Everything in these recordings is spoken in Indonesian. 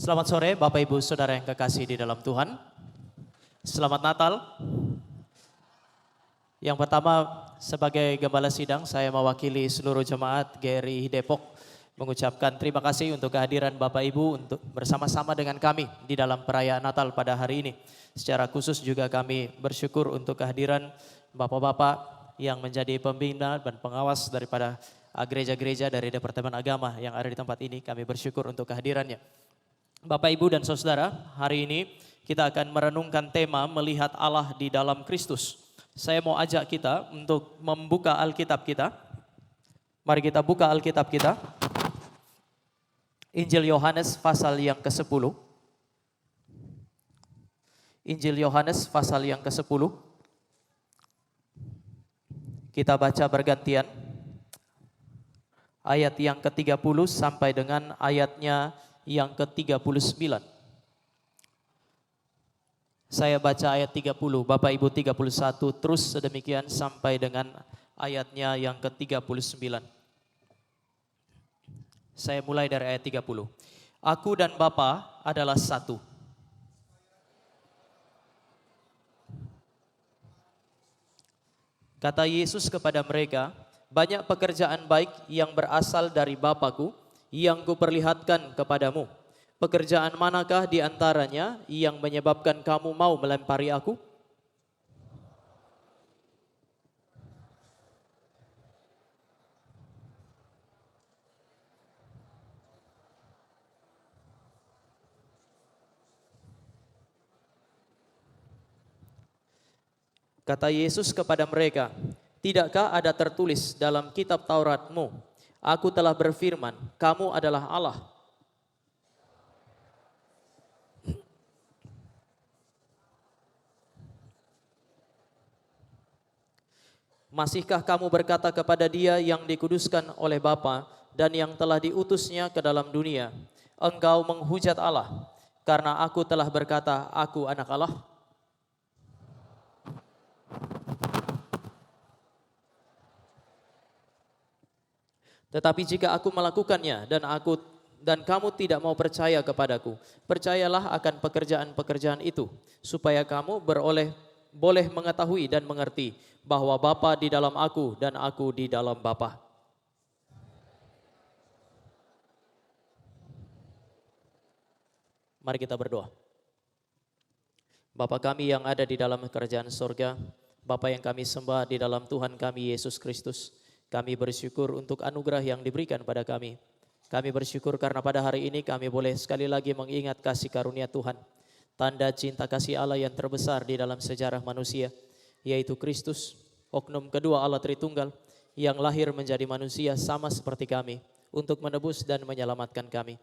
Selamat sore Bapak Ibu Saudara yang kekasih di dalam Tuhan. Selamat Natal. Yang pertama sebagai Gembala Sidang saya mewakili seluruh jemaat GRI Depok mengucapkan terima kasih untuk kehadiran Bapak Ibu untuk bersama-sama dengan kami di dalam perayaan Natal pada hari ini. Secara khusus juga kami bersyukur untuk kehadiran Bapak-Bapak yang menjadi pembina dan pengawas daripada gereja-gereja dari Departemen Agama yang ada di tempat ini. Kami bersyukur untuk kehadirannya. Bapak, Ibu, dan Saudara, hari ini kita akan merenungkan tema melihat Allah di dalam Kristus. Saya mau ajak kita untuk membuka Alkitab kita. Mari kita buka Alkitab kita. Injil Yohanes pasal yang ke-10. Injil Yohanes pasal yang ke-10. Kita baca bergantian. Ayat yang ke-30 sampai dengan ayatnya yang ke-39. Saya baca ayat 30, Bapak Ibu 31, terus sedemikian sampai dengan ayatnya yang ke-39. Saya mulai dari ayat 30. Aku dan Bapa adalah satu. Kata Yesus kepada mereka, banyak pekerjaan baik yang berasal dari Bapa-Ku yang kuperlihatkan kepadamu. Pekerjaan manakah di antaranya yang menyebabkan kamu mau melempari aku? Kata Yesus kepada mereka, tidakkah ada tertulis dalam kitab Tauratmu, aku telah berfirman, kamu adalah Allah. Masihkah kamu berkata kepada Dia yang dikuduskan oleh Bapa dan yang telah diutusnya ke dalam dunia, engkau menghujat Allah, karena aku telah berkata, aku anak Allah? Tetapi jika aku melakukannya dan kamu tidak mau percaya kepadaku, percayalah akan pekerjaan-pekerjaan itu, supaya kamu boleh mengetahui dan mengerti bahwa Bapa di dalam aku dan aku di dalam Bapa. Mari kita berdoa. Bapa kami yang ada di dalam kerajaan surga, Bapa yang kami sembah di dalam Tuhan kami Yesus Kristus, kami bersyukur untuk anugerah yang diberikan pada kami. Kami bersyukur karena pada hari ini kami boleh sekali lagi mengingat kasih karunia Tuhan. Tanda cinta kasih Allah yang terbesar di dalam sejarah manusia, yaitu Kristus, oknum kedua Allah Tritunggal, yang lahir menjadi manusia sama seperti kami, untuk menebus dan menyelamatkan kami.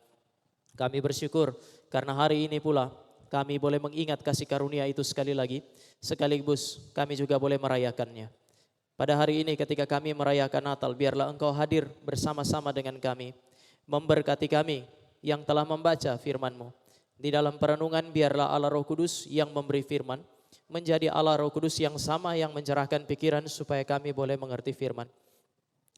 Kami bersyukur karena hari ini pula kami boleh mengingat kasih karunia itu sekali lagi, sekaligus kami juga boleh merayakannya. Pada hari ini ketika kami merayakan Natal, biarlah Engkau hadir bersama-sama dengan kami, memberkati kami yang telah membaca firman-Mu. Di dalam perenungan biarlah Allah Roh Kudus yang memberi firman, menjadi Allah Roh Kudus yang sama yang mencerahkan pikiran supaya kami boleh mengerti firman.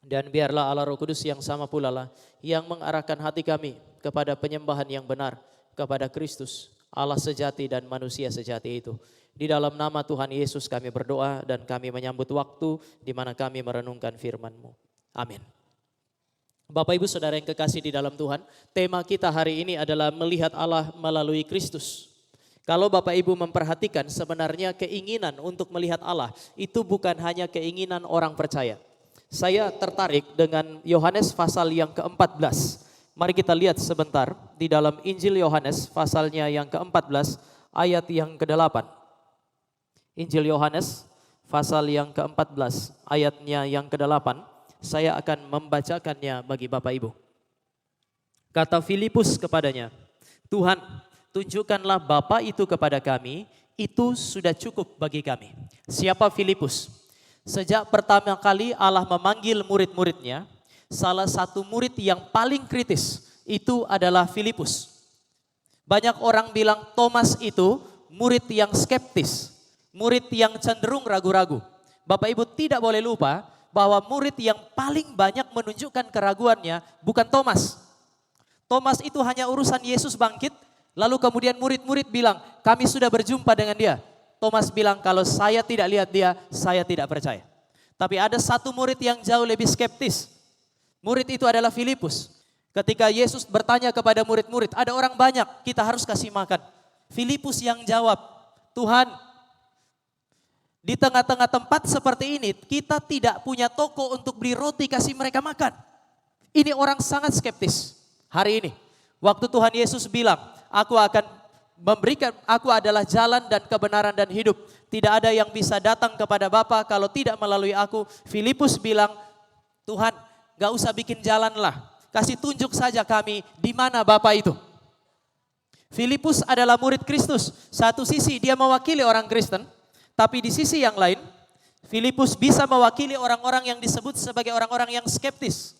Dan biarlah Allah Roh Kudus yang sama pula lah yang mengarahkan hati kami kepada penyembahan yang benar, kepada Kristus, Allah sejati dan manusia sejati itu. Di dalam nama Tuhan Yesus kami berdoa dan kami menyambut waktu di mana kami merenungkan firman-Mu. Amin. Bapak Ibu Saudara yang kekasih di dalam Tuhan, tema kita hari ini adalah melihat Allah melalui Kristus. Kalau Bapak Ibu memperhatikan sebenarnya keinginan untuk melihat Allah itu bukan hanya keinginan orang percaya. Saya tertarik dengan Yohanes pasal yang ke-14. Mari kita lihat sebentar di dalam Injil Yohanes pasalnya yang ke-14 ayat yang ke-8. Injil Yohanes pasal yang ke-14 ayatnya yang ke-8. Saya akan membacakannya bagi Bapak Ibu. Kata Filipus kepadanya, Tuhan, tunjukkanlah Bapa itu kepada kami, itu sudah cukup bagi kami. Siapa Filipus? Sejak pertama kali Allah memanggil murid-muridnya, salah satu murid yang paling kritis itu adalah Filipus. Banyak orang bilang Thomas itu murid yang skeptis, murid yang cenderung ragu-ragu. Bapak Ibu tidak boleh lupa bahwa murid yang paling banyak menunjukkan keraguannya bukan Thomas. Thomas itu hanya urusan Yesus bangkit, Lalu kemudian murid-murid bilang, kami sudah berjumpa dengan dia. Thomas bilang, kalau saya tidak lihat dia, saya tidak percaya. Tapi ada satu murid yang jauh lebih skeptis. Murid itu adalah Filipus. Ketika Yesus bertanya kepada murid-murid, ada orang banyak, kita harus kasih makan. Filipus yang jawab, Tuhan, di tengah-tengah tempat seperti ini, kita tidak punya toko untuk beli roti kasih mereka makan. Ini orang sangat skeptis hari ini. Waktu Tuhan Yesus bilang, aku adalah jalan dan kebenaran dan hidup. Tidak ada yang bisa datang kepada Bapa kalau tidak melalui aku. Filipus bilang, Tuhan, gak usah bikin jalan lah. Kasih tunjuk saja kami di mana Bapa itu. Filipus adalah murid Kristus. Satu sisi dia mewakili orang Kristen. Tapi di sisi yang lain, Filipus bisa mewakili orang-orang yang disebut sebagai orang-orang yang skeptis.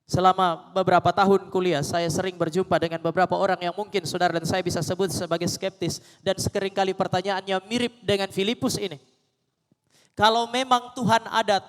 Selama beberapa tahun kuliah, saya sering berjumpa dengan beberapa orang yang mungkin saudara dan saya bisa sebut sebagai skeptis. Dan seringkali pertanyaannya mirip dengan Filipus ini. Kalau memang Tuhan ada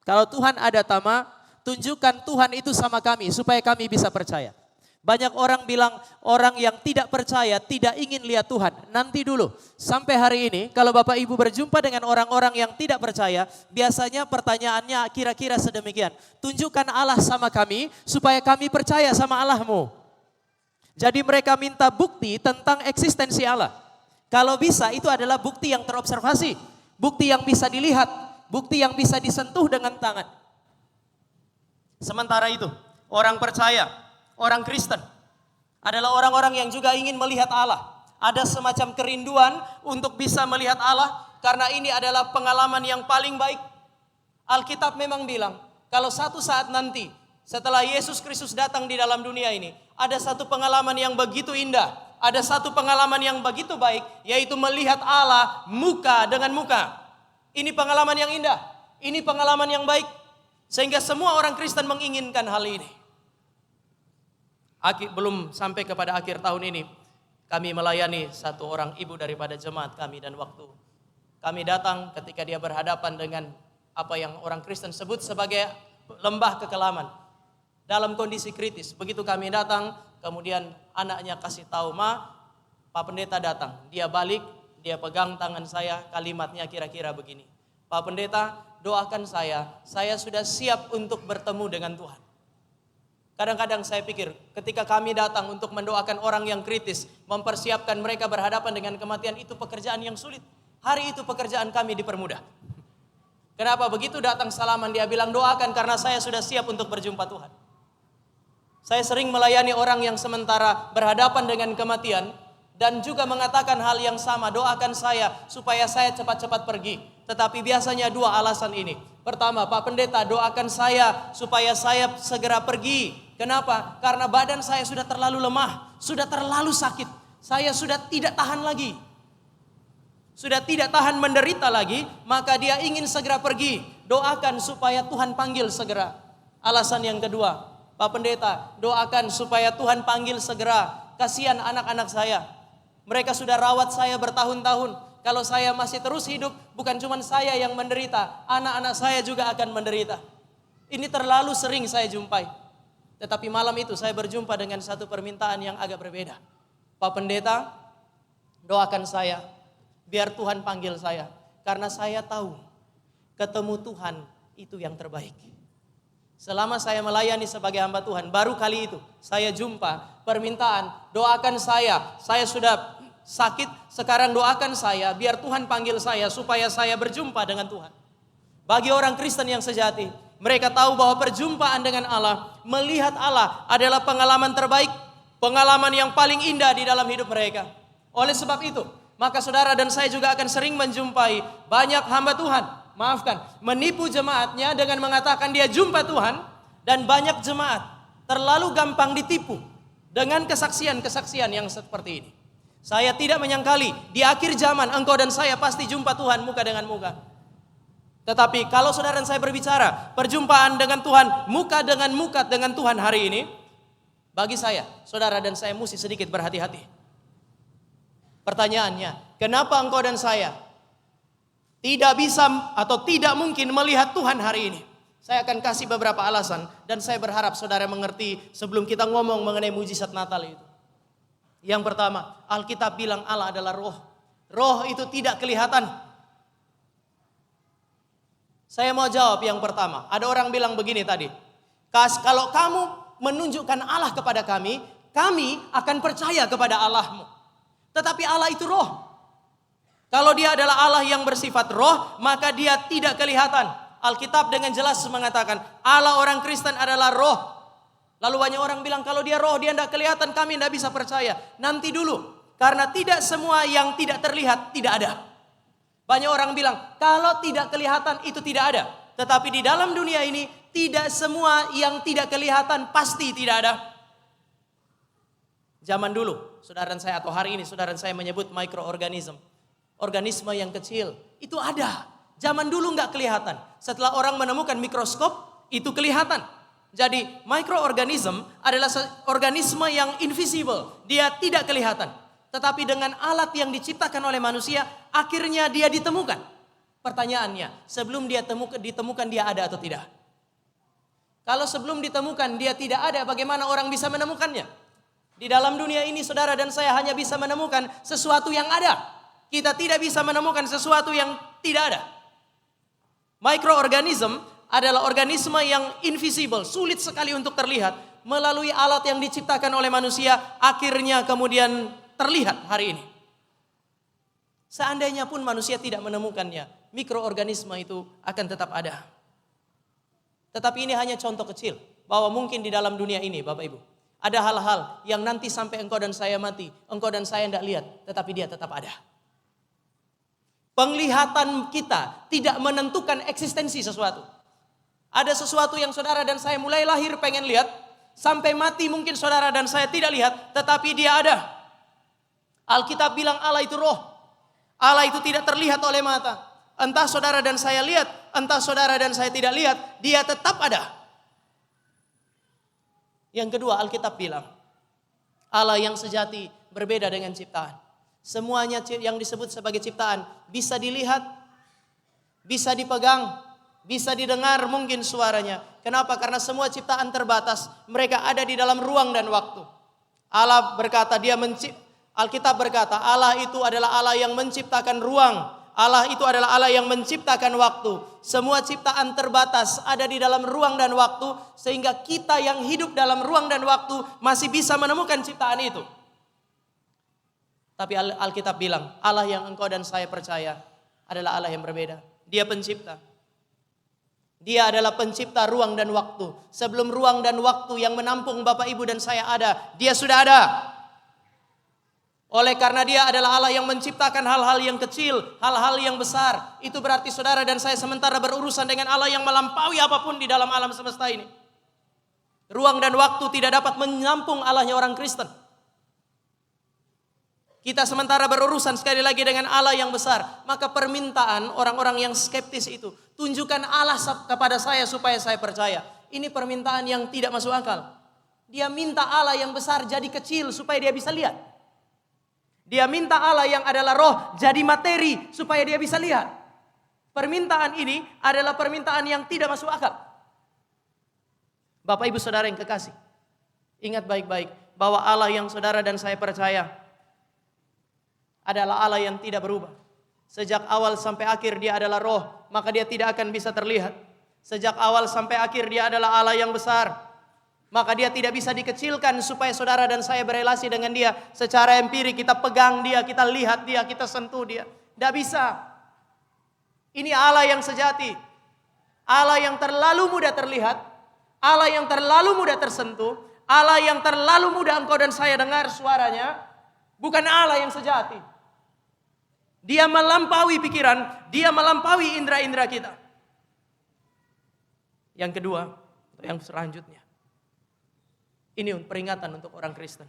kalau Tuhan ada Tama, tunjukkan Tuhan itu sama kami supaya kami bisa percaya. Banyak orang bilang orang yang tidak percaya tidak ingin lihat Tuhan. Nanti dulu, sampai hari ini kalau Bapak Ibu berjumpa dengan orang-orang yang tidak percaya, biasanya pertanyaannya kira-kira sedemikian. Tunjukkan Allah sama kami supaya kami percaya sama Allahmu. Jadi mereka minta bukti tentang eksistensi Allah. Kalau bisa itu adalah bukti yang terobservasi. Bukti yang bisa dilihat. Bukti yang bisa disentuh dengan tangan. Sementara itu, orang percaya, orang Kristen adalah orang-orang yang juga ingin melihat Allah. Ada semacam kerinduan untuk bisa melihat Allah karena ini adalah pengalaman yang paling baik. Alkitab memang bilang kalau satu saat nanti setelah Yesus Kristus datang di dalam dunia ini, ada satu pengalaman yang begitu indah, ada satu pengalaman yang begitu baik, yaitu melihat Allah muka dengan muka. Ini pengalaman yang indah, ini pengalaman yang baik, sehingga semua orang Kristen menginginkan hal ini. Belum sampai kepada akhir tahun ini, kami melayani satu orang ibu daripada jemaat kami, dan waktu kami datang ketika dia berhadapan dengan apa yang orang Kristen sebut sebagai lembah kekelaman, dalam kondisi kritis. Begitu kami datang, kemudian anaknya kasih tahu, Ma, Pak Pendeta datang. Dia balik, dia pegang tangan saya, kalimatnya kira-kira begini, Pak Pendeta, doakan saya sudah siap untuk bertemu dengan Tuhan. Kadang-kadang saya pikir ketika kami datang untuk mendoakan orang yang kritis, mempersiapkan mereka berhadapan dengan kematian, itu pekerjaan yang sulit. Hari itu pekerjaan kami dipermudah. Kenapa? Begitu datang salaman dia bilang doakan karena saya sudah siap untuk berjumpa Tuhan. Saya sering melayani orang yang sementara berhadapan dengan kematian dan juga mengatakan hal yang sama, doakan saya supaya saya cepat-cepat pergi. Tetapi biasanya dua alasan ini. Pertama, Pak Pendeta doakan saya supaya saya segera pergi. Kenapa? Karena badan saya sudah terlalu lemah, sudah terlalu sakit. Saya sudah tidak tahan lagi. Sudah tidak tahan menderita lagi, maka dia ingin segera pergi. Doakan supaya Tuhan panggil segera. Alasan yang kedua, Pak Pendeta doakan supaya Tuhan panggil segera. Kasihan anak-anak saya. Mereka sudah rawat saya bertahun-tahun. Kalau saya masih terus hidup, bukan cuma saya yang menderita, anak-anak saya juga akan menderita. Ini terlalu sering saya jumpai. Tetapi malam itu saya berjumpa dengan satu permintaan yang agak berbeda. Pak Pendeta, doakan saya, biar Tuhan panggil saya. Karena saya tahu, ketemu Tuhan itu yang terbaik. Selama saya melayani sebagai hamba Tuhan, baru kali itu saya jumpa permintaan, doakan saya sudah sakit, sekarang doakan saya, biar Tuhan panggil saya supaya saya berjumpa dengan Tuhan. Bagi orang Kristen yang sejati, mereka tahu bahwa perjumpaan dengan Allah, melihat Allah adalah pengalaman terbaik, pengalaman yang paling indah di dalam hidup mereka. Oleh sebab itu, maka saudara dan saya juga akan sering menjumpai banyak hamba Tuhan, menipu jemaatnya dengan mengatakan dia jumpa Tuhan, dan banyak jemaat terlalu gampang ditipu dengan kesaksian-kesaksian yang seperti ini. Saya tidak menyangkali di akhir zaman engkau dan saya pasti jumpa Tuhan muka dengan muka. Tetapi kalau saudara dan saya berbicara perjumpaan dengan Tuhan muka dengan Tuhan hari ini, bagi saya, saudara dan saya mesti sedikit berhati-hati. Pertanyaannya, kenapa engkau dan saya tidak bisa atau tidak mungkin melihat Tuhan hari ini? Saya akan kasih beberapa alasan dan saya berharap saudara mengerti sebelum kita ngomong mengenai mujizat Natal itu. Yang pertama, Alkitab bilang Allah adalah roh. Roh itu tidak kelihatan. Saya mau jawab yang pertama. Ada orang bilang begini tadi. Kalau kamu menunjukkan Allah kepada kami akan percaya kepada Allahmu. Tetapi Allah itu roh. Kalau dia adalah Allah yang bersifat roh, maka dia tidak kelihatan. Alkitab dengan jelas mengatakan Allah orang Kristen adalah roh. Lalu banyak orang bilang kalau dia roh dia tidak kelihatan, kami tidak bisa percaya. Nanti dulu, karena tidak semua yang tidak terlihat tidak ada. Banyak orang bilang kalau tidak kelihatan itu tidak ada. Tetapi di dalam dunia ini tidak semua yang tidak kelihatan pasti tidak ada. Zaman dulu saudara saya atau hari ini saudara saya menyebut mikroorganisme. Organisme yang kecil itu ada. Zaman dulu nggak kelihatan. Setelah orang menemukan mikroskop, itu kelihatan. Jadi mikroorganisme adalah organisme yang invisible. Dia tidak kelihatan. Tetapi dengan alat yang diciptakan oleh manusia, akhirnya dia ditemukan. Pertanyaannya, sebelum dia ditemukan dia ada atau tidak? Kalau sebelum ditemukan dia tidak ada, bagaimana orang bisa menemukannya? Di dalam dunia ini saudara dan saya hanya bisa menemukan sesuatu yang ada. Kita tidak bisa menemukan sesuatu yang tidak ada. Mikroorganisme adalah organisme yang invisible, sulit sekali untuk terlihat. Melalui alat yang diciptakan oleh manusia, akhirnya kemudian terlihat hari ini. Seandainya pun manusia tidak menemukannya, mikroorganisme itu akan tetap ada. Tetapi ini hanya contoh kecil, bahwa mungkin di dalam dunia ini Bapak Ibu, ada hal-hal yang nanti sampai engkau dan saya mati, engkau dan saya tidak lihat, tetapi dia tetap ada. Penglihatan kita tidak menentukan eksistensi sesuatu. Ada sesuatu yang saudara dan saya mulai lahir pengen lihat, sampai mati mungkin saudara dan saya tidak lihat, tetapi dia ada. Alkitab bilang Allah itu roh. Allah itu tidak terlihat oleh mata. Entah saudara dan saya lihat, entah saudara dan saya tidak lihat, dia tetap ada. Yang kedua, Alkitab bilang Allah yang sejati berbeda dengan ciptaan. Semuanya yang disebut sebagai ciptaan bisa dilihat, bisa dipegang, bisa didengar mungkin suaranya. Kenapa? Karena semua ciptaan terbatas. Mereka ada di dalam ruang dan waktu. Allah berkata, Alkitab berkata, Allah itu adalah Allah yang menciptakan ruang. Allah itu adalah Allah yang menciptakan waktu. Semua ciptaan terbatas ada di dalam ruang dan waktu. Sehingga kita yang hidup dalam ruang dan waktu masih bisa menemukan ciptaan itu. Tapi Alkitab bilang, Allah yang engkau dan saya percaya adalah Allah yang berbeda. Dia pencipta. Dia adalah pencipta ruang dan waktu. Sebelum ruang dan waktu yang menampung Bapak Ibu dan saya ada, dia sudah ada. Oleh karena dia adalah Allah yang menciptakan hal-hal yang kecil, hal-hal yang besar. Itu berarti saudara dan saya sementara berurusan dengan Allah yang melampaui apapun di dalam alam semesta ini. Ruang dan waktu tidak dapat menampung Allahnya orang Kristen. Kita sementara berurusan sekali lagi dengan Allah yang besar. Maka permintaan orang-orang yang skeptis itu, tunjukkan Allah kepada saya supaya saya percaya. Ini permintaan yang tidak masuk akal. Dia minta Allah yang besar jadi kecil supaya dia bisa lihat. Dia minta Allah yang adalah roh jadi materi supaya dia bisa lihat. Permintaan ini adalah permintaan yang tidak masuk akal. Bapak Ibu Saudara yang kekasih, ingat baik-baik bahwa Allah yang saudara dan saya percaya adalah Allah yang tidak berubah. Sejak awal sampai akhir dia adalah roh, maka dia tidak akan bisa terlihat. Sejak awal sampai akhir dia adalah Allah yang besar, maka dia tidak bisa dikecilkan supaya saudara dan saya berelasi dengan dia secara empirik. Kita pegang dia, kita lihat dia, kita sentuh dia. Tidak bisa. Ini Allah yang sejati. Allah yang terlalu mudah terlihat, Allah yang terlalu mudah tersentuh, Allah yang terlalu mudah engkau dan saya dengar suaranya. Bukan Allah yang sejati. Dia melampaui pikiran, dia melampaui indera-indera kita. Yang kedua, atau yang selanjutnya. Ini peringatan untuk orang Kristen.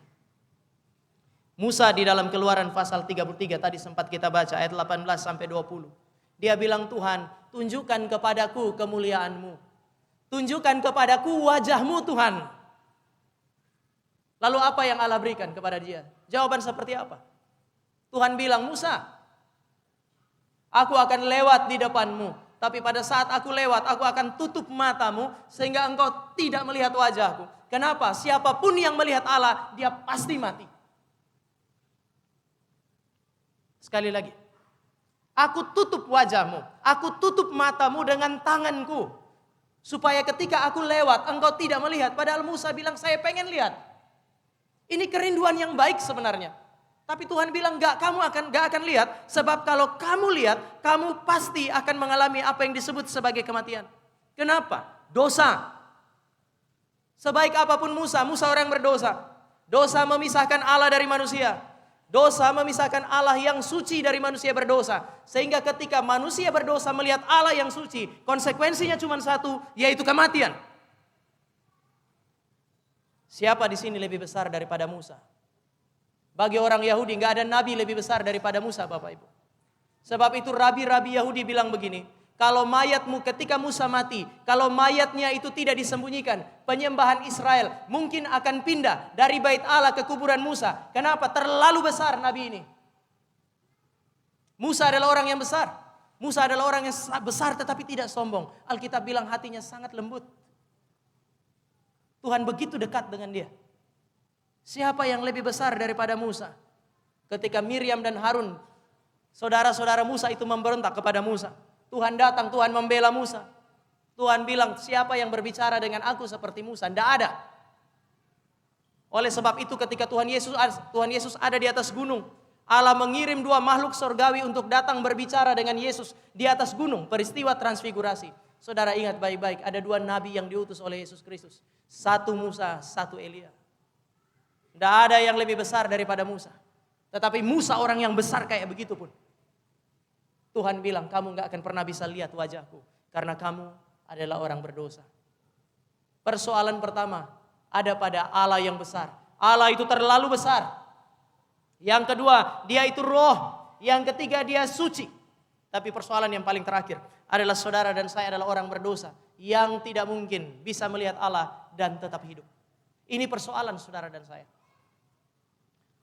Musa di dalam Keluaran pasal 33 tadi sempat kita baca ayat 18 sampai 20. Dia bilang, Tuhan, tunjukkan kepadaku kemuliaan-Mu. Tunjukkan kepadaku wajah-Mu Tuhan. Lalu apa yang Allah berikan kepada dia? Jawaban seperti apa? Tuhan bilang, Musa, aku akan lewat di depanmu, Tapi pada saat aku lewat, aku akan tutup matamu sehingga engkau tidak melihat wajahku. Kenapa? Siapapun yang melihat Allah, dia pasti mati. Sekali lagi, aku tutup wajahmu, aku tutup matamu dengan tanganku. Supaya ketika aku lewat, engkau tidak melihat. Padahal Musa bilang, saya pengen lihat. Ini kerinduan yang baik sebenarnya. Tapi Tuhan bilang, gak akan lihat. Sebab kalau kamu lihat, kamu pasti akan mengalami apa yang disebut sebagai kematian. Kenapa? Dosa. Sebaik apapun Musa orang berdosa. Dosa memisahkan Allah dari manusia. Dosa memisahkan Allah yang suci dari manusia berdosa. Sehingga ketika manusia berdosa melihat Allah yang suci, konsekuensinya cuma satu, yaitu kematian. Siapa di sini lebih besar daripada Musa? Bagi orang Yahudi nggak ada nabi lebih besar daripada Musa, Bapak Ibu. Sebab itu rabi-rabi Yahudi bilang begini, kalau mayatmu ketika Musa mati, kalau mayatnya itu tidak disembunyikan, penyembahan Israel mungkin akan pindah dari bait Allah ke kuburan Musa. Kenapa? Terlalu besar nabi ini. Musa adalah orang yang besar. Musa adalah orang yang besar tetapi tidak sombong. Alkitab bilang hatinya sangat lembut. Tuhan begitu dekat dengan dia. Siapa yang lebih besar daripada Musa? Ketika Miriam dan Harun, saudara-saudara Musa itu memberontak kepada Musa. Tuhan datang, Tuhan membela Musa. Tuhan bilang, siapa yang berbicara dengan aku seperti Musa? Tidak ada. Oleh sebab itu ketika Tuhan Yesus ada di atas gunung, Allah mengirim 2 makhluk surgawi untuk datang berbicara dengan Yesus di atas gunung, peristiwa transfigurasi. Saudara ingat baik-baik, ada 2 nabi yang diutus oleh Yesus Kristus. 1 Musa, 1 Elia. Tidak ada yang lebih besar daripada Musa. Tetapi Musa orang yang besar kayak begitu pun. Tuhan bilang, kamu gak akan pernah bisa lihat wajahku. Karena kamu adalah orang berdosa. Persoalan pertama, ada pada Allah yang besar. Allah itu terlalu besar. Yang kedua, dia itu roh. Yang ketiga, dia suci. Tapi persoalan yang paling terakhir adalah saudara dan saya adalah orang berdosa. Yang tidak mungkin bisa melihat Allah dan tetap hidup. Ini persoalan saudara dan saya.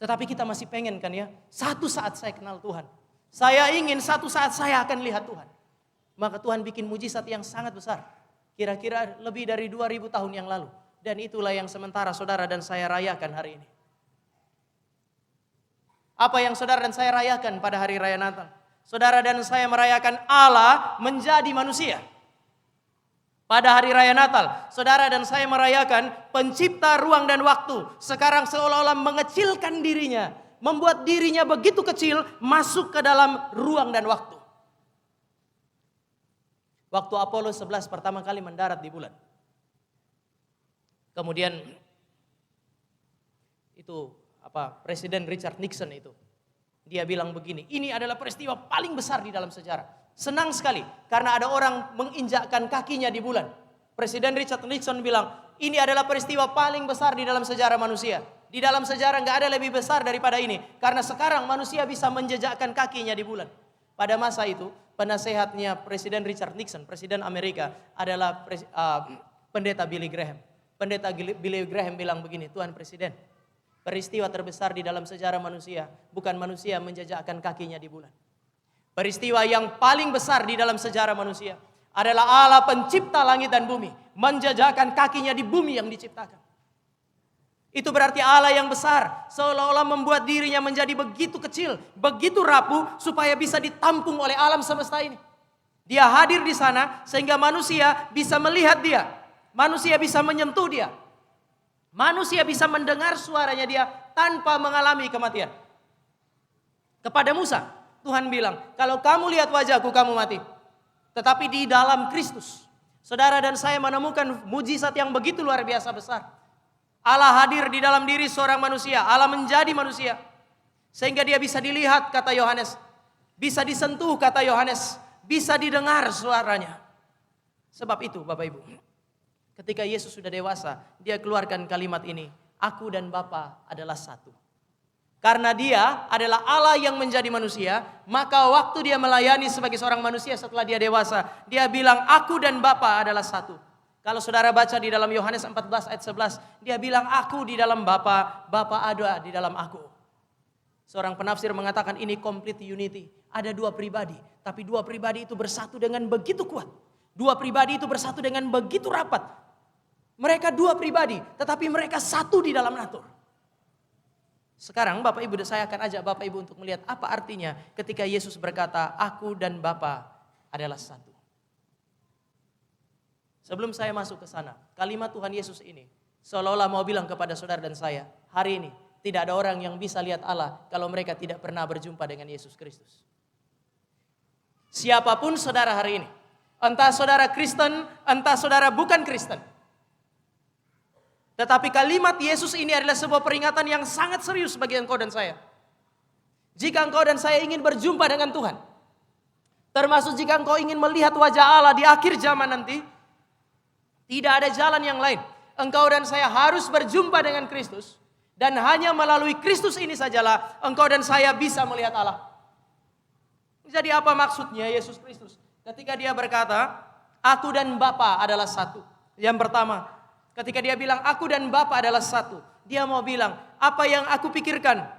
Tetapi kita masih pengen kan ya, satu saat saya kenal Tuhan. Saya ingin satu saat saya akan lihat Tuhan. Maka Tuhan bikin mujizat yang sangat besar. Kira-kira lebih dari 2000 tahun yang lalu. Dan itulah yang sementara saudara dan saya rayakan hari ini. Apa yang saudara dan saya rayakan pada hari raya Natal? Saudara dan saya merayakan Allah menjadi manusia. Pada hari raya Natal, saudara dan saya merayakan pencipta ruang dan waktu. Sekarang seolah-olah mengecilkan dirinya. Membuat dirinya begitu kecil masuk ke dalam ruang dan waktu. Waktu Apollo 11 pertama kali mendarat di bulan. Kemudian itu Presiden Richard Nixon itu. Dia bilang begini, ini adalah peristiwa paling besar di dalam sejarah. Senang sekali karena ada orang menginjakkan kakinya di bulan. Presiden Richard Nixon bilang, ini adalah peristiwa paling besar di dalam sejarah manusia. Di dalam sejarah nggak ada lebih besar daripada ini. Karena sekarang manusia bisa menjejakkan kakinya di bulan. Pada masa itu, penasehatnya Presiden Richard Nixon, Presiden Amerika, adalah pendeta Billy Graham. Pendeta Billy Graham bilang begini, Tuan Presiden, peristiwa terbesar di dalam sejarah manusia, bukan manusia menjejakkan kakinya di bulan. Peristiwa yang paling besar di dalam sejarah manusia adalah Allah pencipta langit dan bumi menjejakkan kakinya di bumi yang diciptakan. Itu berarti Allah yang besar seolah-olah membuat dirinya menjadi begitu kecil, begitu rapuh supaya bisa ditampung oleh alam semesta ini. Dia hadir di sana sehingga manusia bisa melihat dia, manusia bisa menyentuh dia, manusia bisa mendengar suaranya dia tanpa mengalami kematian. Kepada Musa, Tuhan bilang, kalau kamu lihat wajahku, kamu mati. Tetapi di dalam Kristus, saudara dan saya menemukan mujizat yang begitu luar biasa besar. Allah hadir di dalam diri seorang manusia. Allah menjadi manusia. Sehingga dia bisa dilihat, kata Yohanes. Bisa disentuh, kata Yohanes. Bisa didengar suaranya. Sebab itu, Bapak Ibu, ketika Yesus sudah dewasa, dia keluarkan kalimat ini. Aku dan Bapa adalah satu. Karena dia adalah Allah yang menjadi manusia, maka waktu dia melayani sebagai seorang manusia setelah dia dewasa, dia bilang aku dan Bapa adalah satu. Kalau saudara baca di dalam Yohanes 14 ayat 11, dia bilang aku di dalam Bapa, Bapa ada di dalam aku. Seorang penafsir mengatakan ini complete unity. Ada dua pribadi, tapi dua pribadi itu bersatu dengan begitu kuat. Dua pribadi itu bersatu dengan begitu rapat. Mereka dua pribadi, tetapi mereka satu di dalam natur. Sekarang Bapak Ibu, saya akan ajak Bapak Ibu untuk melihat apa artinya ketika Yesus berkata, aku dan Bapa adalah satu. Sebelum saya masuk ke sana, kalimat Tuhan Yesus ini seolah-olah mau bilang kepada saudara dan saya, hari ini tidak ada orang yang bisa lihat Allah kalau mereka tidak pernah berjumpa dengan Yesus Kristus. Siapapun saudara hari ini, entah saudara Kristen, entah saudara bukan Kristen. Tetapi kalimat Yesus ini adalah sebuah peringatan yang sangat serius bagi engkau dan saya. Jika engkau dan saya ingin berjumpa dengan Tuhan, termasuk jika engkau ingin melihat wajah Allah di akhir zaman nanti, tidak ada jalan yang lain. Engkau dan saya harus berjumpa dengan Kristus. Dan hanya melalui Kristus ini sajalah engkau dan saya bisa melihat Allah. Jadi apa maksudnya Yesus Kristus? Ketika dia berkata, aku dan Bapa adalah satu. Yang pertama, ketika dia bilang aku dan Bapa adalah satu, dia mau bilang apa yang aku pikirkan,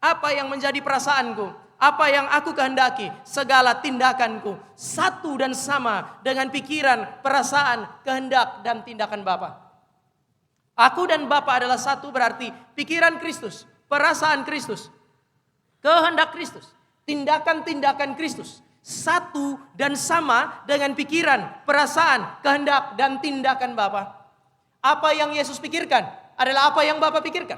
apa yang menjadi perasaanku, apa yang aku kehendaki, segala tindakanku satu dan sama dengan pikiran, perasaan, kehendak dan tindakan Bapa. Aku dan Bapa adalah satu berarti pikiran Kristus, perasaan Kristus, kehendak Kristus, tindakan-tindakan Kristus satu dan sama dengan pikiran, perasaan, kehendak dan tindakan Bapa. Apa yang Yesus pikirkan adalah apa yang Bapa pikirkan.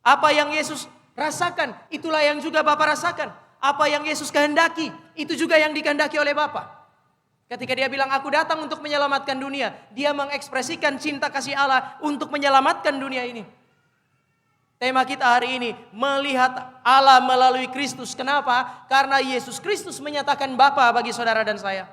Apa yang Yesus rasakan, itulah yang juga Bapa rasakan. Apa yang Yesus kehendaki, itu juga yang dikehendaki oleh Bapa. Ketika dia bilang aku datang untuk menyelamatkan dunia, dia mengekspresikan cinta kasih Allah untuk menyelamatkan dunia ini. Tema kita hari ini, melihat Allah melalui Kristus. Kenapa? Karena Yesus Kristus menyatakan Bapa bagi saudara dan saya.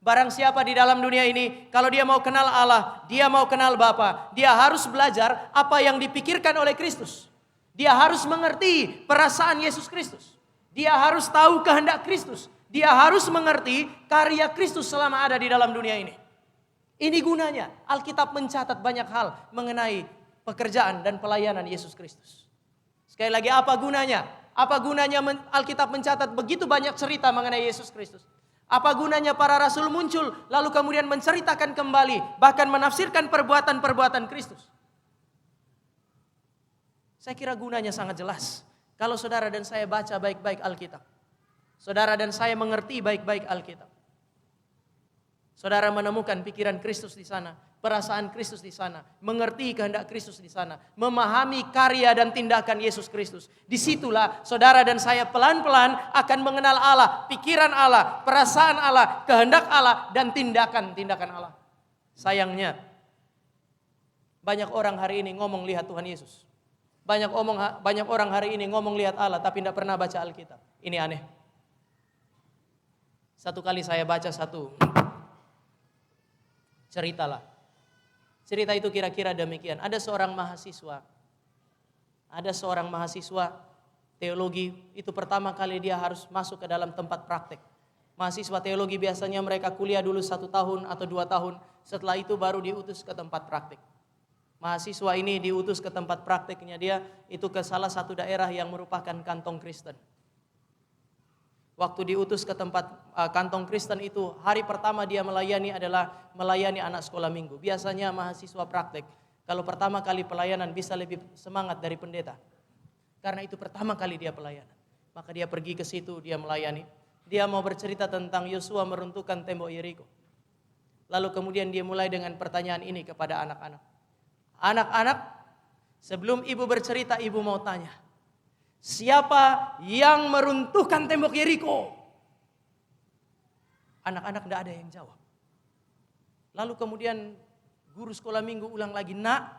Barang siapa di dalam dunia ini, kalau dia mau kenal Allah, dia mau kenal Bapa, dia harus belajar apa yang dipikirkan oleh Kristus. Dia harus mengerti perasaan Yesus Kristus. Dia harus tahu kehendak Kristus. Dia harus mengerti karya Kristus selama ada di dalam dunia ini. Ini gunanya Alkitab mencatat banyak hal mengenai pekerjaan dan pelayanan Yesus Kristus. Sekali lagi, apa gunanya? Apa gunanya Alkitab mencatat begitu banyak cerita mengenai Yesus Kristus? Apa gunanya para rasul muncul lalu kemudian menceritakan kembali, bahkan menafsirkan perbuatan-perbuatan Kristus? Saya kira gunanya sangat jelas. Kalau saudara dan saya baca baik-baik Alkitab. Saudara dan saya mengerti baik-baik Alkitab. Saudara menemukan pikiran Kristus di sana, perasaan Kristus di sana, mengerti kehendak Kristus di sana, memahami karya dan tindakan Yesus Kristus. Disitulah saudara dan saya pelan-pelan akan mengenal Allah, pikiran Allah, perasaan Allah, kehendak Allah, dan tindakan-tindakan Allah. Sayangnya, banyak orang hari ini ngomong lihat Tuhan Yesus. Banyak orang hari ini ngomong lihat Allah, tapi tidak pernah baca Alkitab. Ini aneh. Satu kali saya baca satu cerita lah. Cerita itu kira-kira demikian. Ada seorang mahasiswa teologi, itu pertama kali dia harus masuk ke dalam tempat praktek. Mahasiswa teologi biasanya mereka kuliah dulu 1 tahun atau 2 tahun. Setelah itu baru diutus ke tempat praktek. Mahasiswa ini diutus ke tempat prakteknya dia itu ke salah satu daerah yang merupakan kantong Kristen. Waktu diutus ke tempat kantong Kristen itu, hari pertama dia melayani adalah melayani anak sekolah minggu. Biasanya mahasiswa praktek, kalau pertama kali pelayanan bisa lebih semangat dari pendeta. Karena itu pertama kali dia pelayanan. Maka dia pergi ke situ, dia melayani. Dia mau bercerita tentang Yosua meruntuhkan tembok Yeriko. Lalu kemudian dia mulai dengan pertanyaan ini kepada anak-anak. Anak-anak, sebelum ibu bercerita, ibu mau tanya. Siapa yang meruntuhkan tembok Yeriko? Anak-anak tidak ada yang jawab. Lalu kemudian guru sekolah minggu ulang lagi, nak,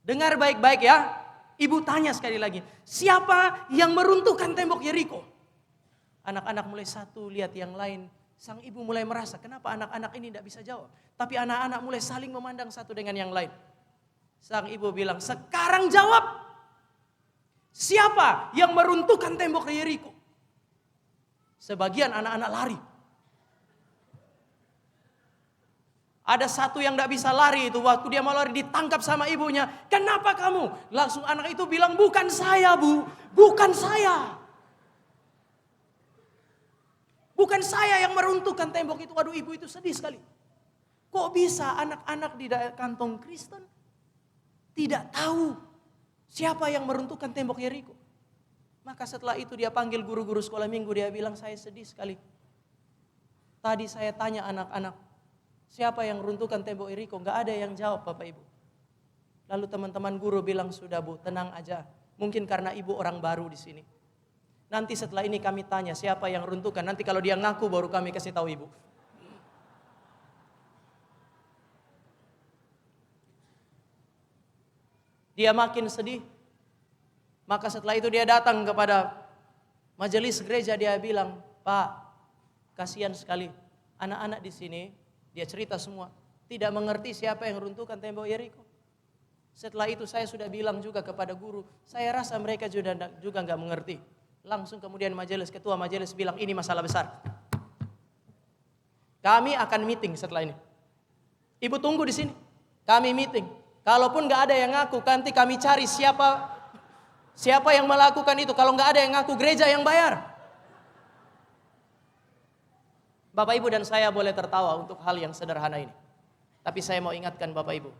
dengar baik-baik ya. Ibu tanya sekali lagi, siapa yang meruntuhkan tembok Yeriko? Anak-anak mulai satu lihat yang lain. Sang ibu mulai merasa, kenapa anak-anak ini tidak bisa jawab? Tapi anak-anak mulai saling memandang satu dengan yang lain. Sang ibu bilang, sekarang jawab. Siapa yang meruntuhkan tembok Yeriko? Sebagian anak-anak lari. Ada satu yang tidak bisa lari itu, waktu dia mau lari ditangkap sama ibunya. Kenapa kamu? Langsung anak itu bilang, bukan saya bu, bukan saya. Bukan saya yang meruntuhkan tembok itu. Waduh, ibu itu sedih sekali. Kok bisa anak-anak di kantong Kristen tidak tahu siapa yang meruntuhkan tembok Yeriko? Maka setelah itu dia panggil guru-guru sekolah minggu, dia bilang, saya sedih sekali. Tadi saya tanya anak-anak, siapa yang runtuhkan tembok Yeriko? Enggak ada yang jawab, Bapak Ibu. Lalu teman-teman guru bilang, sudah bu, tenang aja. Mungkin karena ibu orang baru di sini. Nanti setelah ini kami tanya siapa yang runtuhkan. Nanti kalau dia ngaku baru kami kasih tahu ibu. Dia makin sedih. Maka setelah itu dia datang kepada majelis gereja, dia bilang, Pak, kasihan sekali, anak-anak di sini, dia cerita semua, tidak mengerti siapa yang runtuhkan tembok Yeriko. Setelah itu saya sudah bilang juga kepada guru, saya rasa mereka juga nggak mengerti. Langsung kemudian ketua majelis bilang, ini masalah besar. Kami akan meeting setelah ini. Ibu tunggu di sini, kami meeting. Kalaupun nggak ada yang ngaku, nanti kami cari siapa yang melakukan itu. Kalau nggak ada yang ngaku, gereja yang bayar. Bapak Ibu dan saya boleh tertawa untuk hal yang sederhana ini. Tapi saya mau ingatkan Bapak Ibu.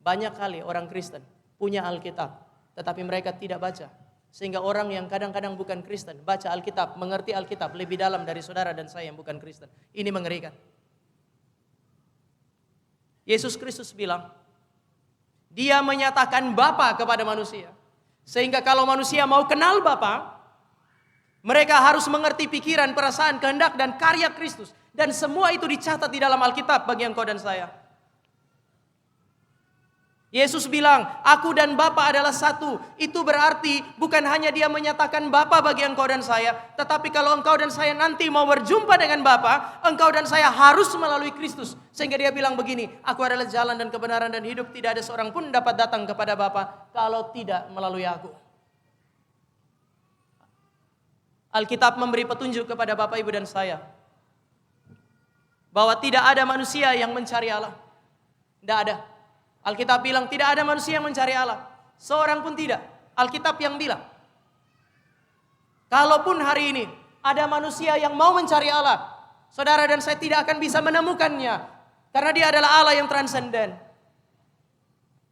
Banyak kali orang Kristen punya Alkitab, tetapi mereka tidak baca. Sehingga orang yang kadang-kadang bukan Kristen baca Alkitab, mengerti Alkitab lebih dalam dari saudara dan saya yang bukan Kristen. Ini mengerikan. Yesus Kristus bilang, Dia menyatakan Bapa kepada manusia. Sehingga kalau manusia mau kenal Bapa, mereka harus mengerti pikiran, perasaan, kehendak, dan karya Kristus. Dan semua itu dicatat di dalam Alkitab bagi engkau dan saya. Yesus bilang, aku dan Bapa adalah satu. Itu berarti bukan hanya Dia menyatakan Bapa bagi engkau dan saya. Tetapi kalau engkau dan saya nanti mau berjumpa dengan Bapa, engkau dan saya harus melalui Kristus. Sehingga Dia bilang begini, aku adalah jalan dan kebenaran dan hidup. Tidak ada seorang pun dapat datang kepada Bapa kalau tidak melalui aku. Alkitab memberi petunjuk kepada Bapak, Ibu, dan saya bahwa tidak ada manusia yang mencari Allah. Tidak ada. Alkitab bilang tidak ada manusia yang mencari Allah. Seorang pun tidak. Alkitab yang bilang. Kalaupun hari ini ada manusia yang mau mencari Allah, saudara dan saya tidak akan bisa menemukannya. Karena Dia adalah Allah yang transenden.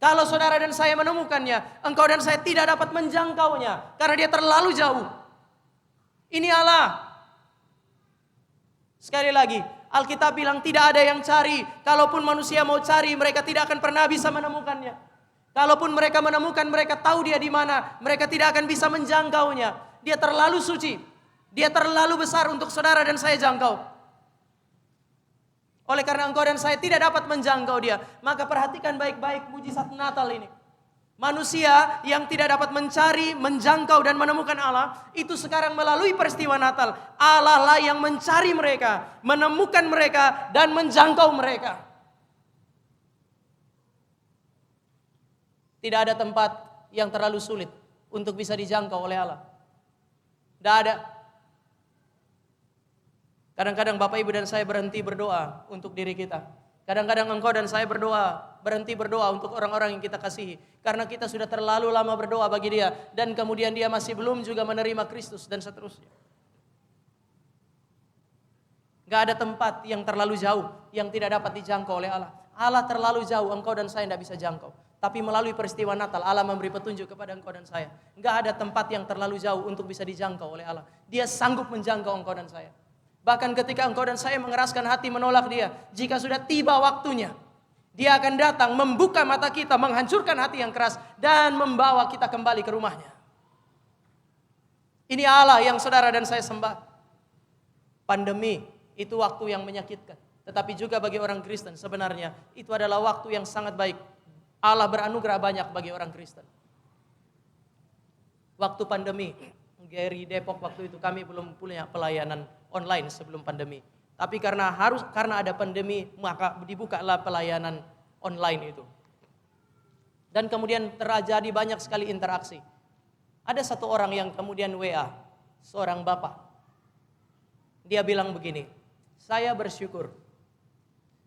Kalau saudara dan saya menemukannya, engkau dan saya tidak dapat menjangkaunya. Karena Dia terlalu jauh. Ini Allah. Sekali lagi, Alkitab bilang tidak ada yang cari. Kalaupun manusia mau cari, mereka tidak akan pernah bisa menemukannya. Kalaupun mereka menemukan, mereka tahu Dia di mana. Mereka tidak akan bisa menjangkaunya. Dia terlalu suci. Dia terlalu besar untuk saudara dan saya jangkau. Oleh karena engkau dan saya tidak dapat menjangkau Dia, maka perhatikan baik-baik mujizat Natal ini. Manusia yang tidak dapat mencari, menjangkau dan menemukan Allah, itu sekarang melalui peristiwa Natal, Allah lah yang mencari mereka, menemukan mereka dan menjangkau mereka. Tidak ada tempat yang terlalu sulit untuk bisa dijangkau oleh Allah. Tidak ada. Kadang-kadang Bapak, Ibu, dan saya berhenti berdoa untuk diri kita. Kadang-kadang engkau dan saya berhenti berdoa untuk orang-orang yang kita kasihi. Karena kita sudah terlalu lama berdoa bagi dia. Dan kemudian dia masih belum juga menerima Kristus dan seterusnya. Gak ada tempat yang terlalu jauh yang tidak dapat dijangkau oleh Allah. Allah terlalu jauh, engkau dan saya tidak bisa jangkau. Tapi melalui peristiwa Natal, Allah memberi petunjuk kepada engkau dan saya. Gak ada tempat yang terlalu jauh untuk bisa dijangkau oleh Allah. Dia sanggup menjangkau engkau dan saya. Bahkan ketika engkau dan saya mengeraskan hati menolak Dia, jika sudah tiba waktunya, Dia akan datang membuka mata kita, menghancurkan hati yang keras dan membawa kita kembali ke rumahnya. Ini Allah yang saudara dan saya sembah. Pandemi itu waktu yang menyakitkan, tetapi juga bagi orang Kristen sebenarnya itu adalah waktu yang sangat baik. Allah beranugerah banyak bagi orang Kristen. Waktu pandemi, Gary Depok waktu itu kami belum punya pelayanan online sebelum pandemi. Tapi karena ada pandemi, maka dibukalah pelayanan online itu. Dan kemudian terjadi banyak sekali interaksi. Ada satu orang yang kemudian WA, seorang bapak. Dia bilang begini, saya bersyukur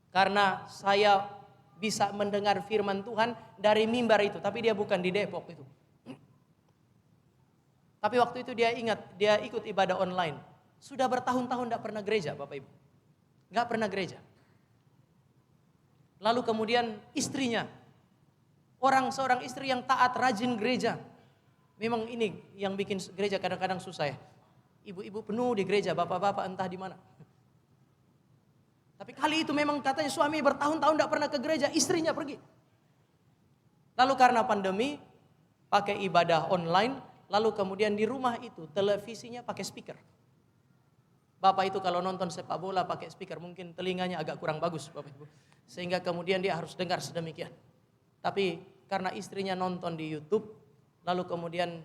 Karena saya bisa mendengar firman Tuhan dari mimbar itu, tapi dia bukan di Depok itu. Tapi waktu itu dia ingat, dia ikut ibadah online. Sudah bertahun-tahun tidak pernah gereja, Bapak Ibu. Nggak pernah gereja. Lalu kemudian istrinya, seorang istri yang taat, rajin gereja. Memang ini yang bikin gereja kadang-kadang susah ya. Ibu-ibu penuh di gereja, bapak-bapak entah di mana. Tapi kali itu memang katanya suami bertahun-tahun tidak pernah ke gereja, istrinya pergi. Lalu karena pandemi, pakai ibadah online. Lalu kemudian di rumah itu televisinya pakai speaker. Bapak itu kalau nonton sepak bola pakai speaker, mungkin telinganya agak kurang bagus Bapak Ibu. Sehingga kemudian dia harus dengar sedemikian. Tapi karena istrinya nonton di YouTube, lalu kemudian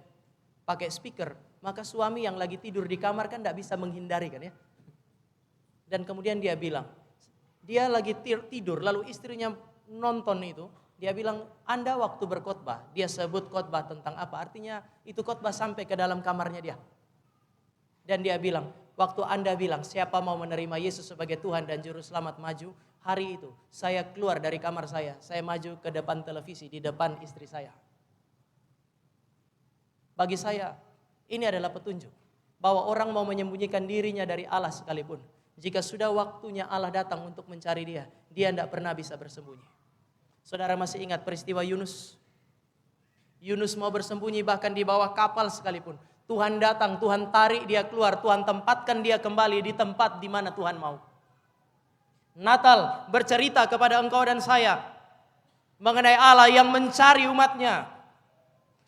pakai speaker, maka suami yang lagi tidur di kamar kan tidak bisa menghindari kan ya. Dan kemudian dia bilang, dia lagi tidur, lalu istrinya nonton itu. Dia bilang, Anda waktu berkhotbah, dia sebut khotbah tentang apa? Artinya itu khotbah sampai ke dalam kamarnya dia. Dan dia bilang, waktu Anda bilang siapa mau menerima Yesus sebagai Tuhan dan Juru Selamat maju, hari itu saya keluar dari kamar saya maju ke depan televisi, di depan istri saya. Bagi saya, ini adalah petunjuk bahwa orang mau menyembunyikan dirinya dari Allah sekalipun. Jika sudah waktunya Allah datang untuk mencari dia tidak pernah bisa bersembunyi. Saudara masih ingat peristiwa Yunus? Yunus mau bersembunyi bahkan di bawah kapal sekalipun. Tuhan datang, Tuhan tarik dia keluar, Tuhan tempatkan dia kembali di tempat di mana Tuhan mau. Natal bercerita kepada engkau dan saya mengenai Allah yang mencari umatnya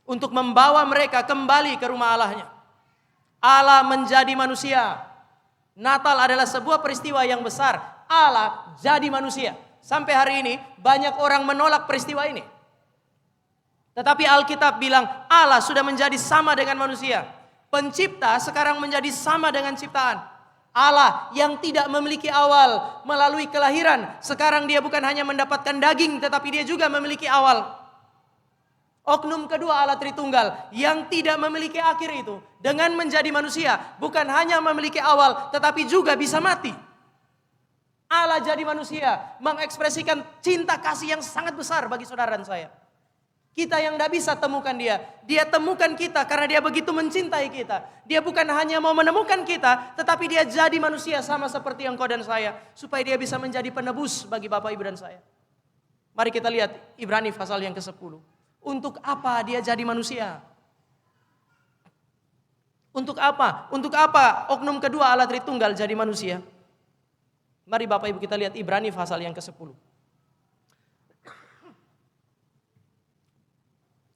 untuk membawa mereka kembali ke rumah Allahnya. Allah menjadi manusia. Natal adalah sebuah peristiwa yang besar. Allah jadi manusia. Sampai hari ini banyak orang menolak peristiwa ini. Tetapi Alkitab bilang Allah sudah menjadi sama dengan manusia. Pencipta sekarang menjadi sama dengan ciptaan. Allah yang tidak memiliki awal melalui kelahiran. Sekarang dia bukan hanya mendapatkan daging, tetapi dia juga memiliki awal. Oknum kedua Allah Tritunggal yang tidak memiliki akhir itu. Dengan menjadi manusia bukan hanya memiliki awal, tetapi juga bisa mati. Allah jadi manusia, mengekspresikan cinta kasih yang sangat besar bagi saudara dan saya. Kita yang tidak bisa temukan dia, dia temukan kita karena dia begitu mencintai kita. Dia bukan hanya mau menemukan kita, tetapi dia jadi manusia sama seperti engkau dan saya. Supaya dia bisa menjadi penebus bagi Bapak, Ibu dan saya. Mari kita lihat Ibrani pasal yang ke-10. Untuk apa dia jadi manusia? Untuk apa? Untuk apa oknum kedua Allah Tritunggal jadi manusia? Mari Bapak Ibu kita lihat Ibrani pasal yang ke-10.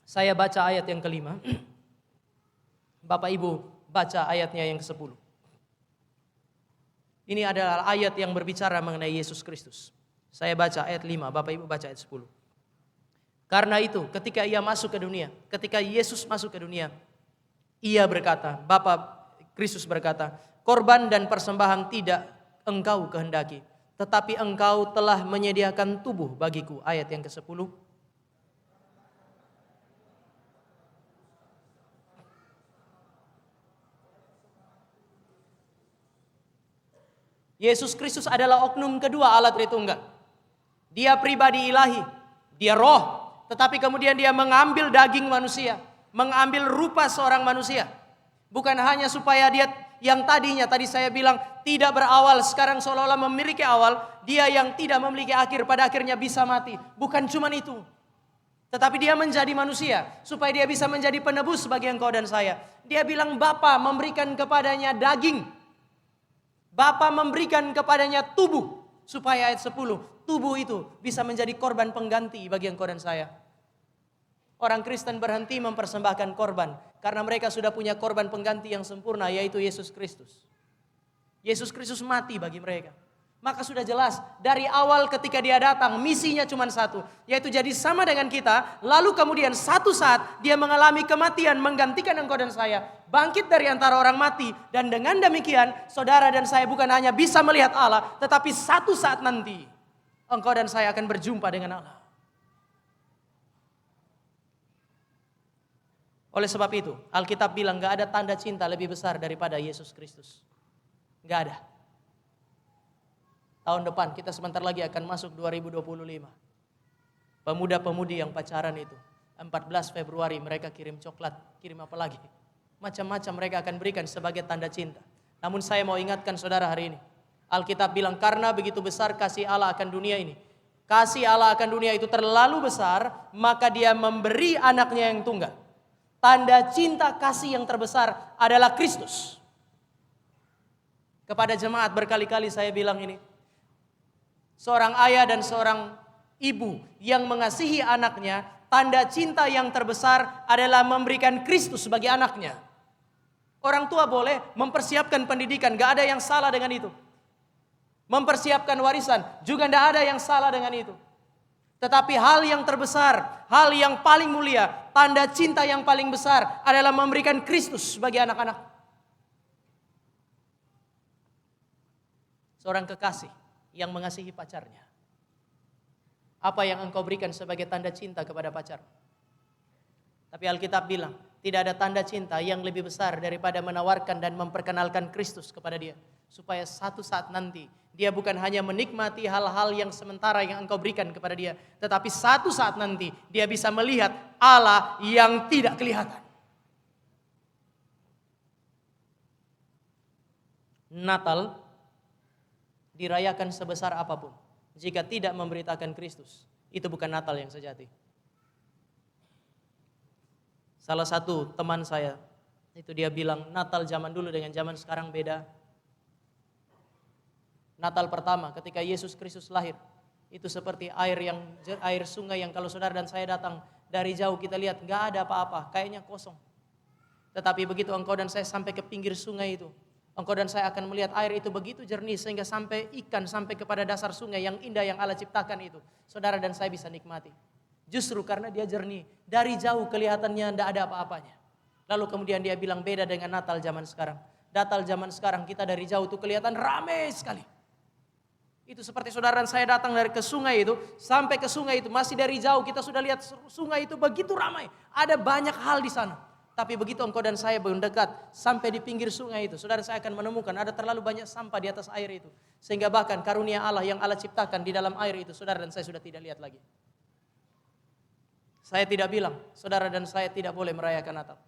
Saya baca ayat yang ke-5. Bapak Ibu baca ayatnya yang ke-10. Ini adalah ayat yang berbicara mengenai Yesus Kristus. Saya baca ayat 5, Bapak Ibu baca ayat 10. Karena itu ketika Yesus masuk ke dunia, ia berkata, Kristus berkata, korban dan persembahan tidak engkau kehendaki, tetapi engkau telah menyediakan tubuh bagiku. Ayat yang ke-10. Yesus Kristus adalah oknum kedua Allah Tritunggal. Dia pribadi ilahi, dia roh, tetapi kemudian dia mengambil daging manusia, mengambil rupa seorang manusia. Bukan hanya supaya dia yang tadi saya bilang tidak berawal, sekarang seolah-olah memiliki awal. Dia yang tidak memiliki akhir, pada akhirnya bisa mati. Bukan cuma itu, tetapi dia menjadi manusia supaya dia bisa menjadi penebus bagi engkau dan saya. Dia bilang Bapa memberikan kepadanya daging, Bapa memberikan kepadanya tubuh, supaya ayat 10, tubuh itu bisa menjadi korban pengganti bagi engkau dan saya. Orang Kristen berhenti mempersembahkan korban karena mereka sudah punya korban pengganti yang sempurna, yaitu Yesus Kristus. Yesus Kristus mati bagi mereka. Maka sudah jelas dari awal ketika dia datang misinya cuma satu, yaitu jadi sama dengan kita. Lalu kemudian satu saat dia mengalami kematian menggantikan engkau dan saya, bangkit dari antara orang mati. Dan dengan demikian saudara dan saya bukan hanya bisa melihat Allah, tetapi satu saat nanti engkau dan saya akan berjumpa dengan Allah. Oleh sebab itu, Alkitab bilang gak ada tanda cinta lebih besar daripada Yesus Kristus. Gak ada. Tahun depan kita sebentar lagi akan masuk 2025. Pemuda-pemudi yang pacaran itu 14 Februari mereka kirim coklat, kirim apa lagi? Macam-macam mereka akan berikan sebagai tanda cinta. Namun saya mau ingatkan saudara hari ini. Alkitab bilang karena begitu besar kasih Allah akan dunia ini. Kasih Allah akan dunia itu terlalu besar, maka dia memberi anaknya yang tunggal. Tanda cinta kasih yang terbesar adalah Kristus. Kepada jemaat berkali-kali saya bilang ini. Seorang ayah dan seorang ibu yang mengasihi anaknya, tanda cinta yang terbesar adalah memberikan Kristus sebagai anaknya. Orang tua boleh mempersiapkan pendidikan, gak ada yang salah dengan itu. Mempersiapkan warisan, juga gak ada yang salah dengan itu. Tetapi hal yang terbesar, hal yang paling mulia, tanda cinta yang paling besar adalah memberikan Kristus sebagai anak-anak. Seorang kekasih yang mengasihi pacarnya. Apa yang engkau berikan sebagai tanda cinta kepada pacar? Tapi Alkitab bilang, tidak ada tanda cinta yang lebih besar daripada menawarkan dan memperkenalkan Kristus kepada dia. Supaya satu saat nanti, dia bukan hanya menikmati hal-hal yang sementara yang engkau berikan kepada dia. Tetapi satu saat nanti, dia bisa melihat Allah yang tidak kelihatan. Natal dirayakan sebesar apapun, jika tidak memberitakan Kristus, itu bukan Natal yang sejati. Salah satu teman saya, itu dia bilang Natal zaman dulu dengan zaman sekarang beda. Natal pertama ketika Yesus Kristus lahir, itu seperti air sungai yang kalau saudara dan saya datang dari jauh kita lihat nggak ada apa-apa, kayaknya kosong. Tetapi begitu engkau dan saya sampai ke pinggir sungai itu, engkau dan saya akan melihat air itu begitu jernih sehingga sampai ikan sampai kepada dasar sungai yang indah yang Allah ciptakan itu. Saudara dan saya bisa nikmati. Justru karena dia jernih, dari jauh kelihatannya tidak ada apa-apanya. Lalu kemudian dia bilang beda dengan Natal zaman sekarang. Natal zaman sekarang kita dari jauh itu kelihatan ramai sekali. Itu seperti saudara dan saya datang dari ke sungai itu, sampai ke sungai itu masih dari jauh kita sudah lihat sungai itu begitu ramai. Ada banyak hal di sana. Tapi begitu engkau dan saya mendekat sampai di pinggir sungai itu, saudara saya akan menemukan ada terlalu banyak sampah di atas air itu. Sehingga bahkan karunia Allah yang Allah ciptakan di dalam air itu, saudara dan saya sudah tidak lihat lagi. Saya tidak bilang, saudara dan saya tidak boleh merayakan Natal.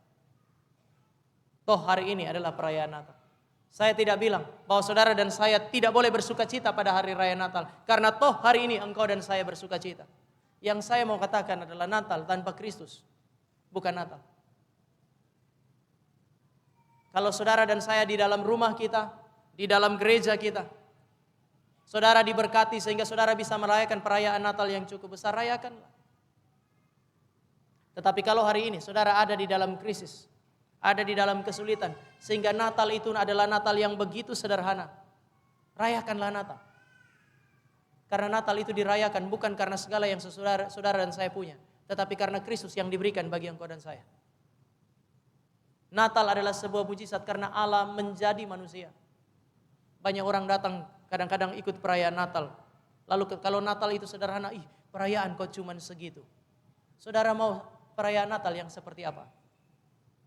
Toh hari ini adalah perayaan Natal. Saya tidak bilang bahwa saudara dan saya tidak boleh bersuka cita pada hari raya Natal. Karena toh hari ini engkau dan saya bersuka cita. Yang saya mau katakan adalah Natal tanpa Kristus bukan Natal. Kalau saudara dan saya di dalam rumah kita, di dalam gereja kita, saudara diberkati sehingga saudara bisa merayakan perayaan Natal yang cukup besar, rayakanlah. Tetapi kalau hari ini saudara ada di dalam krisis, ada di dalam kesulitan, sehingga Natal itu adalah Natal yang begitu sederhana, rayakanlah Natal. Karena Natal itu dirayakan bukan karena segala yang saudara dan saya punya, tetapi karena Kristus yang diberikan bagi engkau dan saya. Natal adalah sebuah mujizat karena Allah menjadi manusia. Banyak orang datang kadang-kadang ikut perayaan Natal. Lalu kalau Natal itu sederhana, perayaan kok cuman segitu. Saudara mau perayaan Natal yang seperti apa?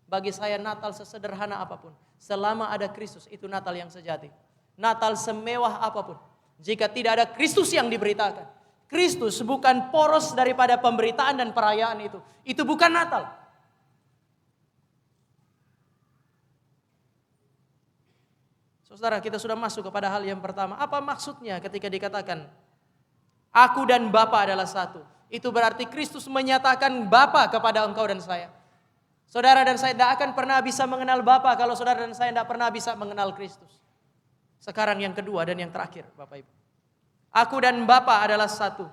Bagi saya Natal sesederhana apapun, selama ada Kristus itu Natal yang sejati. Natal semewah apapun, jika tidak ada Kristus yang diberitakan, Kristus bukan poros daripada pemberitaan dan perayaan itu bukan Natal. Saudara, kita sudah masuk kepada hal yang pertama. Apa maksudnya ketika dikatakan Aku dan Bapa adalah satu? Itu berarti Kristus menyatakan Bapa kepada engkau dan saya. Saudara dan saya tidak akan pernah bisa mengenal Bapa kalau saudara dan saya tidak pernah bisa mengenal Kristus. Sekarang yang kedua dan yang terakhir, Bapak Ibu. Aku dan Bapa adalah satu.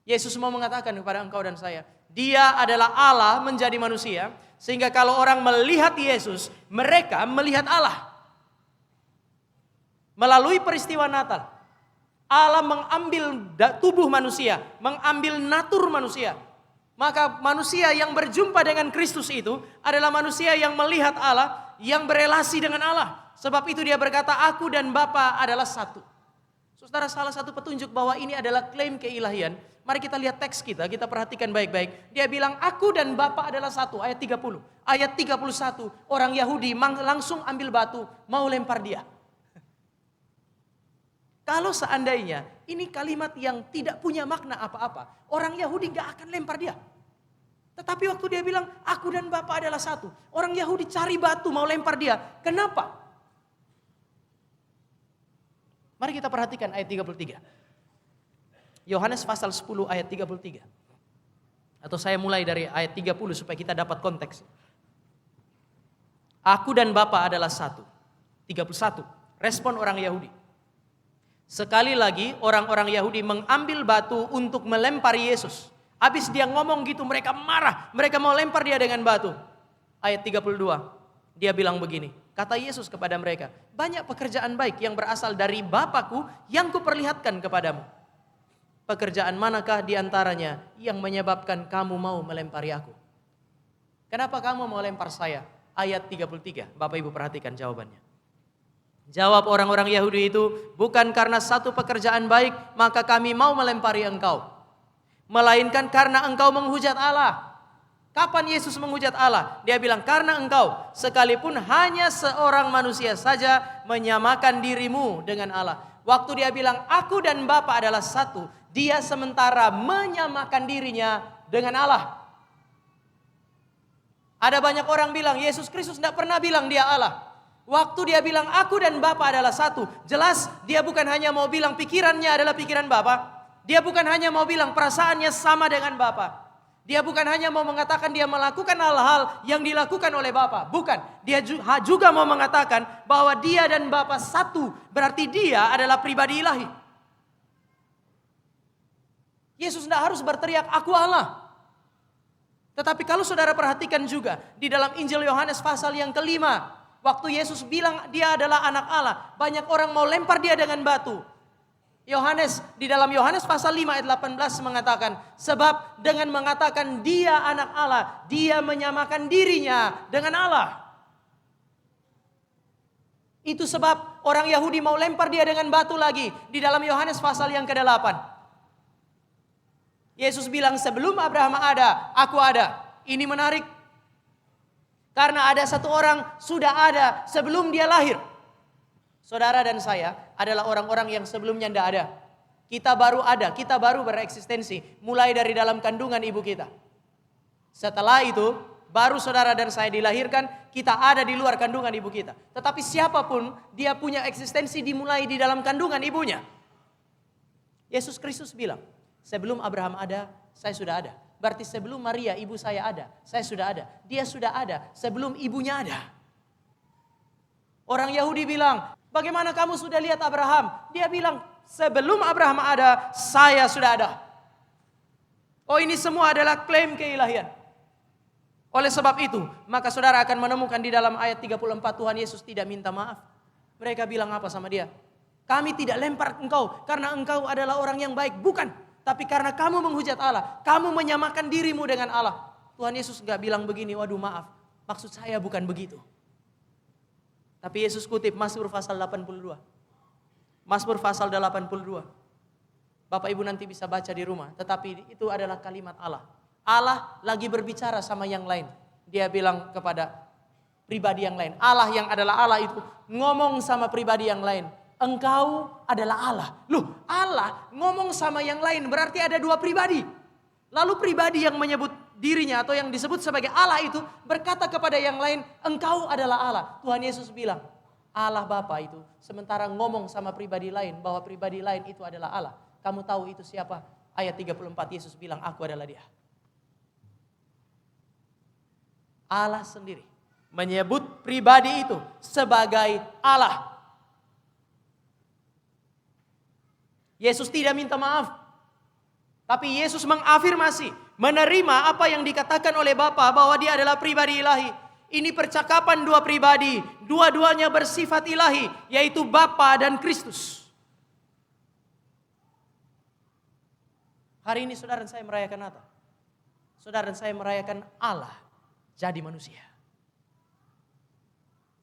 Yesus mau mengatakan kepada engkau dan saya, Dia adalah Allah menjadi manusia, sehingga kalau orang melihat Yesus, mereka melihat Allah. Melalui peristiwa Natal, Allah mengambil tubuh manusia, mengambil natur manusia. Maka manusia yang berjumpa dengan Kristus itu adalah manusia yang melihat Allah, yang berelasi dengan Allah. Sebab itu dia berkata, Aku dan Bapa adalah satu. Saudara, salah satu petunjuk bahwa ini adalah klaim keilahian. Mari kita lihat teks kita perhatikan baik-baik. Dia bilang, Aku dan Bapa adalah satu, ayat 30. Ayat 31, orang Yahudi langsung ambil batu, mau lempar dia. Kalau seandainya ini kalimat yang tidak punya makna apa-apa, orang Yahudi gak akan lempar dia. Tetapi waktu dia bilang, aku dan Bapa adalah satu. Orang Yahudi cari batu mau lempar dia. Kenapa? Mari kita perhatikan ayat 33. Yohanes pasal 10 ayat 33. Atau saya mulai dari ayat 30 supaya kita dapat konteks. Aku dan Bapa adalah satu. 31. Respon orang Yahudi. Sekali lagi orang-orang Yahudi mengambil batu untuk melempar Yesus. Habis dia ngomong gitu mereka marah. Mereka mau lempar dia dengan batu. Ayat 32. Dia bilang begini. Kata Yesus kepada mereka. Banyak pekerjaan baik yang berasal dari Bapakku yang kuperlihatkan kepadamu. Pekerjaan manakah diantaranya yang menyebabkan kamu mau melempari aku? Kenapa kamu mau lempar saya? Ayat 33. Bapak Ibu perhatikan jawabannya. Jawab orang-orang Yahudi itu, bukan karena satu pekerjaan baik maka kami mau melempari engkau. Melainkan karena engkau menghujat Allah. Kapan Yesus menghujat Allah? Dia bilang, karena engkau sekalipun hanya seorang manusia saja menyamakan dirimu dengan Allah. Waktu dia bilang, aku dan Bapa adalah satu, dia sementara menyamakan dirinya dengan Allah. Ada banyak orang bilang, Yesus Kristus tidak pernah bilang dia Allah. Waktu dia bilang aku dan Bapa adalah satu, jelas dia bukan hanya mau bilang pikirannya adalah pikiran Bapa. Dia bukan hanya mau bilang perasaannya sama dengan Bapa. Dia bukan hanya mau mengatakan dia melakukan hal-hal yang dilakukan oleh Bapa. Bukan, dia juga mau mengatakan bahwa dia dan Bapa satu. Berarti dia adalah pribadi ilahi. Yesus tidak harus berteriak aku Allah. Tetapi kalau saudara perhatikan juga di dalam Injil Yohanes pasal yang kelima. Waktu Yesus bilang dia adalah anak Allah, banyak orang mau lempar dia dengan batu. Yohanes, di dalam Yohanes pasal 5 ayat 18 mengatakan, sebab dengan mengatakan dia anak Allah, dia menyamakan dirinya dengan Allah. Itu sebab orang Yahudi mau lempar dia dengan batu lagi. Di dalam Yohanes pasal yang ke-8. Yesus bilang sebelum Abraham ada, aku ada. Ini menarik. Karena ada satu orang sudah ada sebelum dia lahir. Saudara dan saya adalah orang-orang yang sebelumnya tidak ada. Kita baru ada, kita baru bereksistensi. Mulai dari dalam kandungan ibu kita. Setelah itu, baru saudara dan saya dilahirkan, kita ada di luar kandungan ibu kita. Tetapi siapapun, dia punya eksistensi dimulai di dalam kandungan ibunya. Yesus Kristus bilang, sebelum Abraham ada, saya sudah ada. Berarti sebelum Maria ibu saya ada, saya sudah ada. Dia sudah ada sebelum ibunya ada. Orang Yahudi bilang, bagaimana kamu sudah lihat Abraham? Dia bilang, sebelum Abraham ada, saya sudah ada. Oh, ini semua adalah klaim keilahian. Oleh sebab itu, maka saudara akan menemukan di dalam ayat 34 Tuhan Yesus tidak minta maaf. Mereka bilang apa sama dia? Kami tidak lempar engkau karena engkau adalah orang yang baik. Bukan. Tapi karena kamu menghujat Allah, kamu menyamakan dirimu dengan Allah. Tuhan Yesus gak bilang begini, waduh maaf, maksud saya bukan begitu. Tapi Yesus kutip Mazmur pasal 82. Mazmur pasal 82. Bapak Ibu nanti bisa baca di rumah, tetapi itu adalah kalimat Allah. Allah lagi berbicara sama yang lain. Dia bilang kepada pribadi yang lain. Allah yang adalah Allah itu ngomong sama pribadi yang lain. Engkau adalah Allah. Loh, Allah ngomong sama yang lain berarti ada dua pribadi. Lalu pribadi yang menyebut dirinya atau yang disebut sebagai Allah itu berkata kepada yang lain, engkau adalah Allah. Tuhan Yesus bilang, Allah Bapa itu sementara ngomong sama pribadi lain bahwa pribadi lain itu adalah Allah. Kamu tahu itu siapa? Ayat 34 Yesus bilang, aku adalah dia. Allah sendiri menyebut pribadi itu sebagai Allah. Yesus tidak minta maaf. Tapi Yesus mengafirmasi, menerima apa yang dikatakan oleh Bapa bahwa dia adalah pribadi ilahi. Ini percakapan dua pribadi, dua-duanya bersifat ilahi, yaitu Bapa dan Kristus. Hari ini saudara dan saya merayakan Natal. Saudara dan saya merayakan Allah jadi manusia.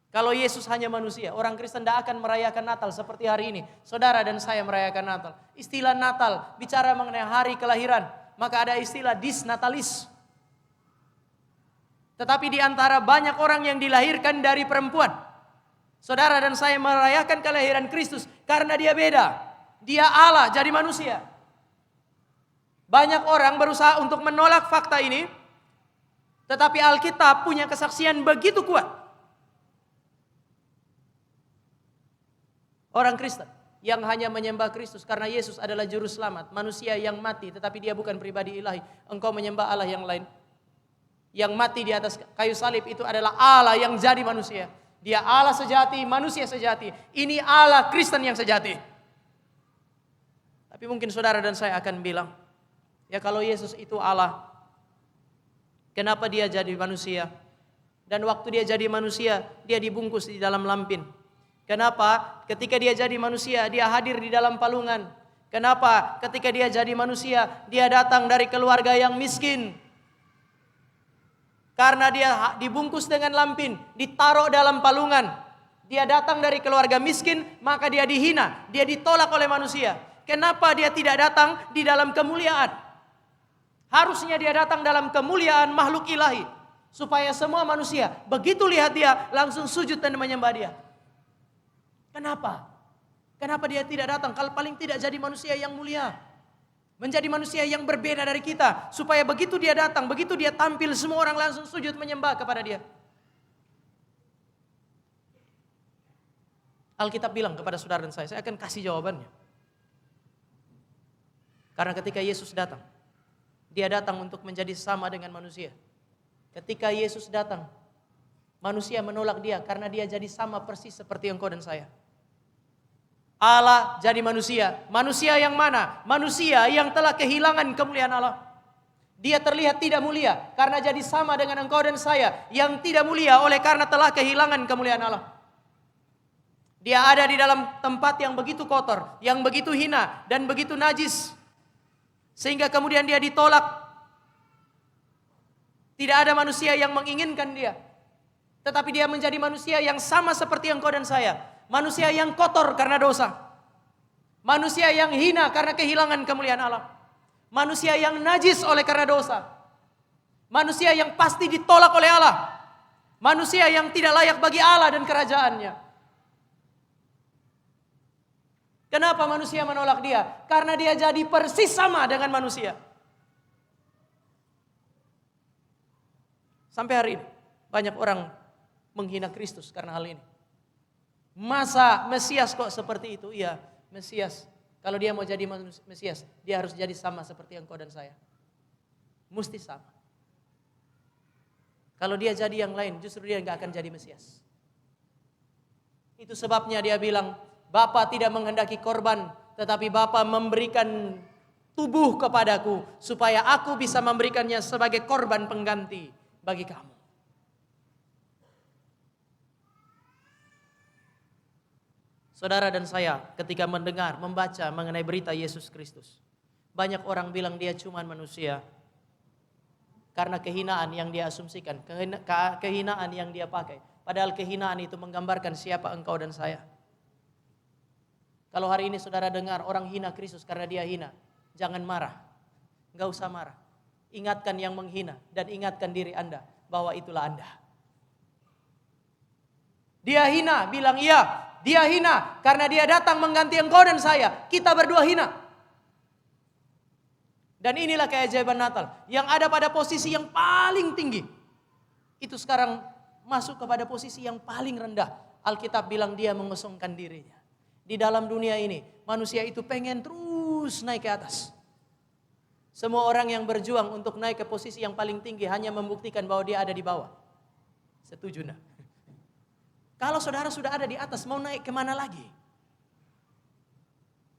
Kalau Yesus hanya manusia, orang Kristen tidak akan merayakan Natal seperti hari ini. Saudara dan saya merayakan Natal. Istilah Natal bicara mengenai hari kelahiran. Maka ada istilah disnatalis. Tetapi di antara banyak orang yang dilahirkan dari perempuan. Saudara dan saya merayakan kelahiran Kristus karena dia beda. Dia Allah jadi manusia. Banyak orang berusaha untuk menolak fakta ini, tetapi Alkitab punya kesaksian begitu kuat. Orang Kristen yang hanya menyembah Kristus karena Yesus adalah juru selamat, manusia yang mati tetapi dia bukan pribadi ilahi. Engkau menyembah Allah yang lain. Yang mati di atas kayu salib itu adalah Allah yang jadi manusia. Dia Allah sejati, manusia sejati. Ini Allah Kristen yang sejati. Tapi mungkin saudara dan saya akan bilang, ya kalau Yesus itu Allah, kenapa dia jadi manusia? Dan waktu dia jadi manusia, dia dibungkus di dalam lampin. Kenapa? Ketika dia jadi manusia, dia hadir di dalam palungan. Kenapa? Ketika dia jadi manusia, dia datang dari keluarga yang miskin. Karena dia dibungkus dengan lampin, ditaruh dalam palungan. Dia datang dari keluarga miskin, maka dia dihina, dia ditolak oleh manusia. Kenapa dia tidak datang di dalam kemuliaan? Harusnya dia datang dalam kemuliaan makhluk ilahi. Supaya semua manusia begitu lihat dia langsung sujud dan menyembah dia. Kenapa? Kenapa dia tidak datang? Kalau paling tidak jadi manusia yang mulia. Menjadi manusia yang berbeda dari kita. Supaya begitu dia datang, begitu dia tampil, semua orang langsung sujud menyembah kepada dia. Alkitab bilang kepada saudara dan saya akan kasih jawabannya. Karena ketika Yesus datang, dia datang untuk menjadi sama dengan manusia. Ketika Yesus datang, manusia menolak dia karena dia jadi sama persis seperti engkau dan saya. Allah jadi manusia. Manusia yang mana? Manusia yang telah kehilangan kemuliaan Allah. Dia terlihat tidak mulia karena jadi sama dengan engkau dan saya yang tidak mulia oleh karena telah kehilangan kemuliaan Allah. Dia ada di dalam tempat yang begitu kotor, yang begitu hina dan begitu najis. Sehingga kemudian dia ditolak. Tidak ada manusia yang menginginkan dia. Tetapi dia menjadi manusia yang sama seperti engkau dan saya. Manusia yang kotor karena dosa. Manusia yang hina karena kehilangan kemuliaan Allah. Manusia yang najis oleh karena dosa. Manusia yang pasti ditolak oleh Allah. Manusia yang tidak layak bagi Allah dan kerajaannya. Kenapa manusia menolak dia? Karena dia jadi persis sama dengan manusia. Sampai hari ini banyak orang menghina Kristus karena hal ini. Masa Mesias kok seperti itu? Iya, Mesias. Kalau dia mau jadi Mesias, dia harus jadi sama seperti engkau dan saya. Mesti sama. Kalau dia jadi yang lain, justru dia nggak akan jadi Mesias. Itu sebabnya dia bilang, Bapa tidak menghendaki korban, tetapi Bapa memberikan tubuh kepadaku, supaya aku bisa memberikannya sebagai korban pengganti bagi kamu. Saudara dan saya ketika mendengar, membaca mengenai berita Yesus Kristus. Banyak orang bilang dia cuma manusia. Karena kehinaan yang dia asumsikan, kehinaan yang dia pakai. Padahal kehinaan itu menggambarkan siapa engkau dan saya. Kalau hari ini saudara dengar orang hina Kristus karena dia hina, jangan marah. Enggak usah marah. Ingatkan yang menghina dan ingatkan diri Anda bahwa itulah Anda. Dia hina, bilang iya. Dia hina karena dia datang mengganti engkau dan saya. Kita berdua hina. Dan inilah keajaiban Natal. Yang ada pada posisi yang paling tinggi. Itu sekarang masuk kepada posisi yang paling rendah. Alkitab bilang dia mengosongkan dirinya. Di dalam dunia ini manusia itu pengen terus naik ke atas. Semua orang yang berjuang untuk naik ke posisi yang paling tinggi hanya membuktikan bahwa dia ada di bawah. Setuju nak? Kalau saudara sudah ada di atas, mau naik kemana lagi?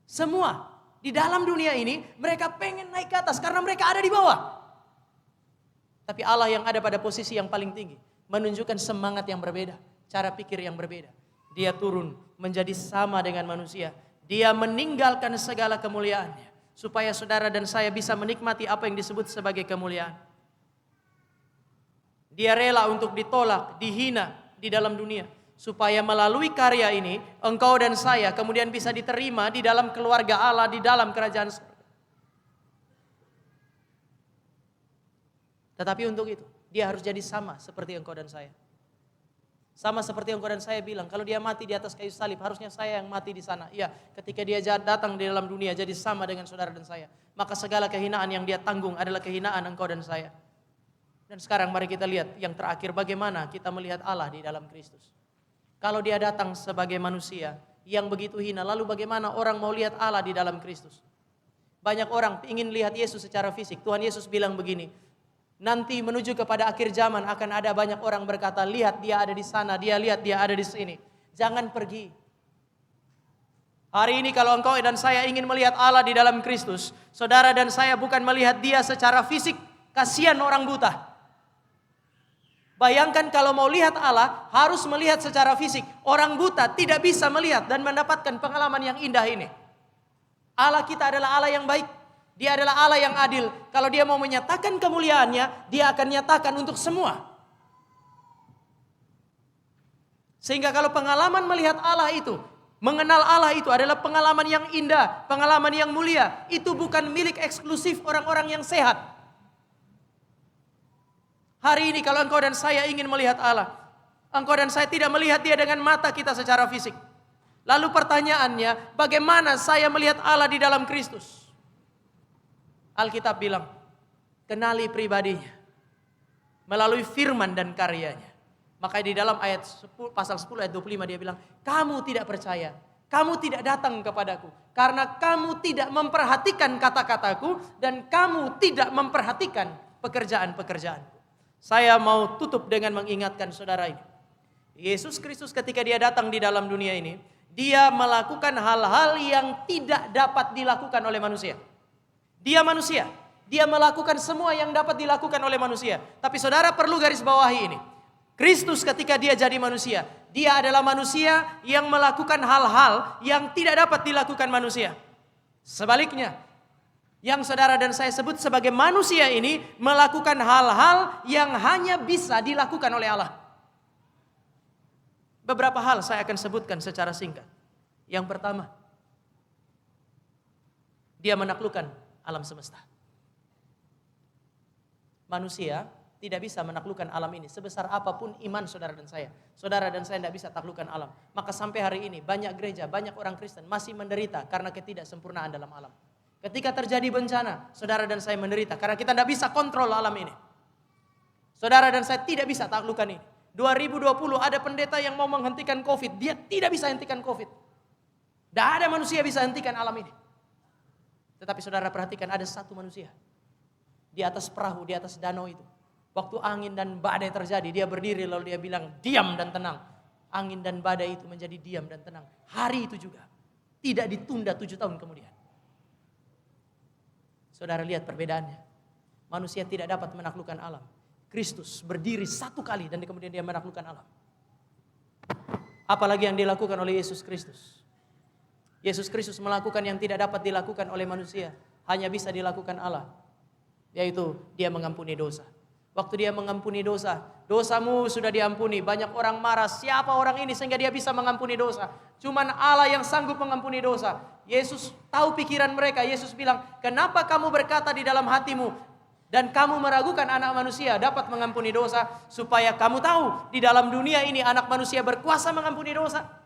Semua di dalam dunia ini, mereka pengen naik ke atas karena mereka ada di bawah. Tapi Allah yang ada pada posisi yang paling tinggi, menunjukkan semangat yang berbeda, cara pikir yang berbeda. Dia turun menjadi sama dengan manusia. Dia meninggalkan segala kemuliaannya, supaya saudara dan saya bisa menikmati apa yang disebut sebagai kemuliaan. Dia rela untuk ditolak, dihina di dalam dunia. Supaya melalui karya ini, engkau dan saya kemudian bisa diterima di dalam keluarga Allah, di dalam kerajaan surga. Tetapi untuk itu, dia harus jadi sama seperti engkau dan saya. Sama seperti yang engkau dan saya bilang, kalau dia mati di atas kayu salib, harusnya saya yang mati di sana. Iya, ketika dia datang di dalam dunia jadi sama dengan saudara dan saya. Maka segala kehinaan yang dia tanggung adalah kehinaan engkau dan saya. Dan sekarang mari kita lihat yang terakhir, bagaimana kita melihat Allah di dalam Kristus. Kalau dia datang sebagai manusia yang begitu hina, lalu bagaimana orang mau lihat Allah di dalam Kristus? Banyak orang ingin lihat Yesus secara fisik. Tuhan Yesus bilang begini, nanti menuju kepada akhir zaman akan ada banyak orang berkata, lihat dia ada di sana, lihat dia ada di sini. Jangan pergi. Hari ini kalau engkau dan saya ingin melihat Allah di dalam Kristus, saudara dan saya bukan melihat dia secara fisik. Kasihan orang buta. Bayangkan kalau mau lihat Allah harus melihat secara fisik. Orang buta tidak bisa melihat dan mendapatkan pengalaman yang indah ini. Allah kita adalah Allah yang baik. Dia adalah Allah yang adil. Kalau dia mau menyatakan kemuliaannya, dia akan nyatakan untuk semua. Sehingga kalau pengalaman melihat Allah itu, mengenal Allah itu adalah pengalaman yang indah, pengalaman yang mulia. Itu bukan milik eksklusif orang-orang yang sehat. Hari ini kalau engkau dan saya ingin melihat Allah, engkau dan saya tidak melihat dia dengan mata kita secara fisik. Lalu pertanyaannya, bagaimana saya melihat Allah di dalam Kristus? Alkitab bilang, kenali pribadinya melalui firman dan karyanya. Maka di dalam ayat 10, pasal 10 ayat 25 dia bilang, kamu tidak percaya, kamu tidak datang kepadaku karena kamu tidak memperhatikan kata-kataku dan kamu tidak memperhatikan pekerjaan-pekerjaanku. Saya mau tutup dengan mengingatkan saudara ini. Yesus Kristus ketika dia datang di dalam dunia ini, dia melakukan hal-hal yang tidak dapat dilakukan oleh manusia. Dia manusia, dia melakukan semua yang dapat dilakukan oleh manusia. Tapi saudara perlu garis bawahi ini. Kristus ketika dia jadi manusia, dia adalah manusia yang melakukan hal-hal yang tidak dapat dilakukan manusia. Sebaliknya, yang saudara dan saya sebut sebagai manusia ini melakukan hal-hal yang hanya bisa dilakukan oleh Allah. Beberapa hal saya akan sebutkan secara singkat. Yang pertama, dia menaklukkan alam semesta. Manusia tidak bisa menaklukkan alam ini sebesar apapun iman saudara dan saya. Saudara dan saya tidak bisa taklukkan alam. Maka sampai hari ini banyak gereja, banyak orang Kristen masih menderita karena ketidaksempurnaan dalam alam. Ketika terjadi bencana, saudara dan saya menderita karena kita tidak bisa kontrol alam ini. Saudara dan saya tidak bisa taklukkan ini. 2020 ada pendeta yang mau menghentikan COVID, dia tidak bisa hentikan COVID. Tidak ada manusia bisa hentikan alam ini. Tetapi saudara perhatikan ada satu manusia di atas perahu, di atas danau itu. Waktu angin dan badai terjadi, dia berdiri lalu dia bilang diam dan tenang. Angin dan badai itu menjadi diam dan tenang. Hari itu juga tidak ditunda 7 tahun kemudian. Saudara lihat perbedaannya. Manusia tidak dapat menaklukkan alam. Kristus berdiri satu kali dan kemudian dia menaklukkan alam. Apalagi yang dilakukan oleh Yesus Kristus. Yesus Kristus melakukan yang tidak dapat dilakukan oleh manusia. Hanya bisa dilakukan Allah. Yaitu dia mengampuni dosa. Waktu dia mengampuni dosa, dosamu sudah diampuni. Banyak orang marah, siapa orang ini sehingga dia bisa mengampuni dosa? Cuman Allah yang sanggup mengampuni dosa. Yesus tahu pikiran mereka. Yesus bilang, kenapa kamu berkata di dalam hatimu dan kamu meragukan anak manusia dapat mengampuni dosa? Supaya kamu tahu di dalam dunia ini anak manusia berkuasa mengampuni dosa.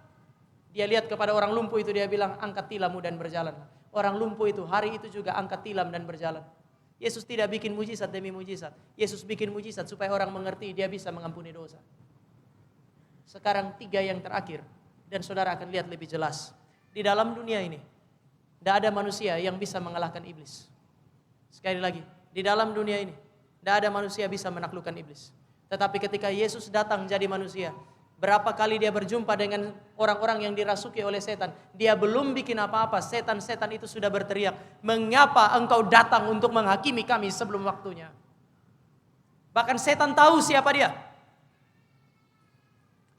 Dia lihat kepada orang lumpuh itu, dia bilang, angkat tilammu dan berjalan. Orang lumpuh itu hari itu juga angkat tilam dan berjalan. Yesus tidak bikin mujizat demi mujizat. Yesus bikin mujizat supaya orang mengerti dia bisa mengampuni dosa. Sekarang 3 yang terakhir. Dan saudara akan lihat lebih jelas. Di dalam dunia ini, tidak ada manusia yang bisa mengalahkan iblis. Sekali lagi, di dalam dunia ini, tidak ada manusia bisa menaklukkan iblis. Tetapi ketika Yesus datang jadi manusia, berapa kali dia berjumpa dengan orang-orang yang dirasuki oleh setan. Dia belum bikin apa-apa, setan-setan itu sudah berteriak, mengapa engkau datang untuk menghakimi kami sebelum waktunya? Bahkan setan tahu siapa dia.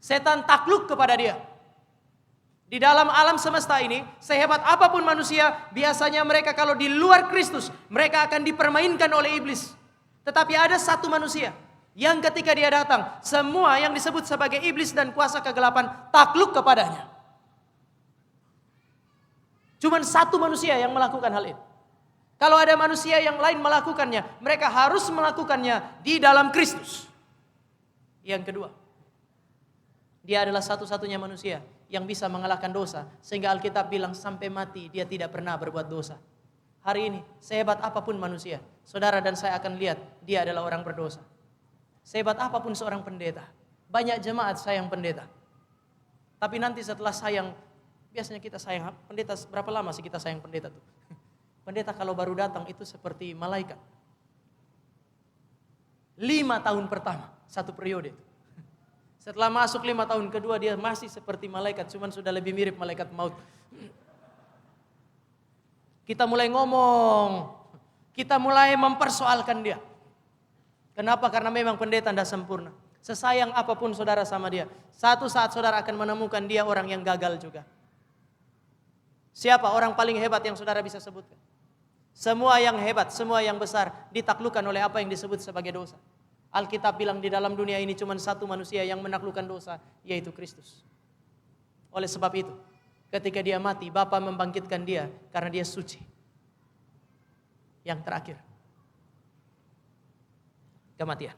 Setan takluk kepada dia. Di dalam alam semesta ini, sehebat apapun manusia, biasanya mereka kalau di luar Kristus, mereka akan dipermainkan oleh iblis. Tetapi ada satu manusia yang ketika dia datang, semua yang disebut sebagai iblis dan kuasa kegelapan takluk kepadanya. Cuman satu manusia yang melakukan hal itu. Kalau ada manusia yang lain melakukannya, mereka harus melakukannya di dalam Kristus. Yang kedua, Dia adalah satu-satunya manusia yang bisa mengalahkan dosa. Sehingga Alkitab bilang sampai mati dia tidak pernah berbuat dosa. Hari ini, sehebat apapun manusia, saudara dan saya akan lihat dia adalah orang berdosa. Sehebat apapun seorang pendeta, banyak jemaat sayang pendeta. Tapi nanti setelah sayang, biasanya kita sayang pendeta, berapa lama sih kita sayang pendeta tuh? Pendeta kalau baru datang itu seperti malaikat. 5 tahun pertama, satu periode. Setelah masuk 5 tahun kedua dia masih seperti malaikat, cuman sudah lebih mirip malaikat maut. Kita mulai ngomong, kita mulai mempersoalkan dia. Kenapa? Karena memang pendeta tidak sempurna. Sesayang apapun saudara sama dia, satu saat saudara akan menemukan dia orang yang gagal juga. Siapa orang paling hebat yang saudara bisa sebutkan? Semua yang hebat, semua yang besar ditaklukkan oleh apa yang disebut sebagai dosa. Alkitab bilang di dalam dunia ini cuma satu manusia yang menaklukkan dosa, yaitu Kristus. Oleh sebab itu, ketika dia mati, Bapa membangkitkan dia karena dia suci. Yang terakhir, kematian.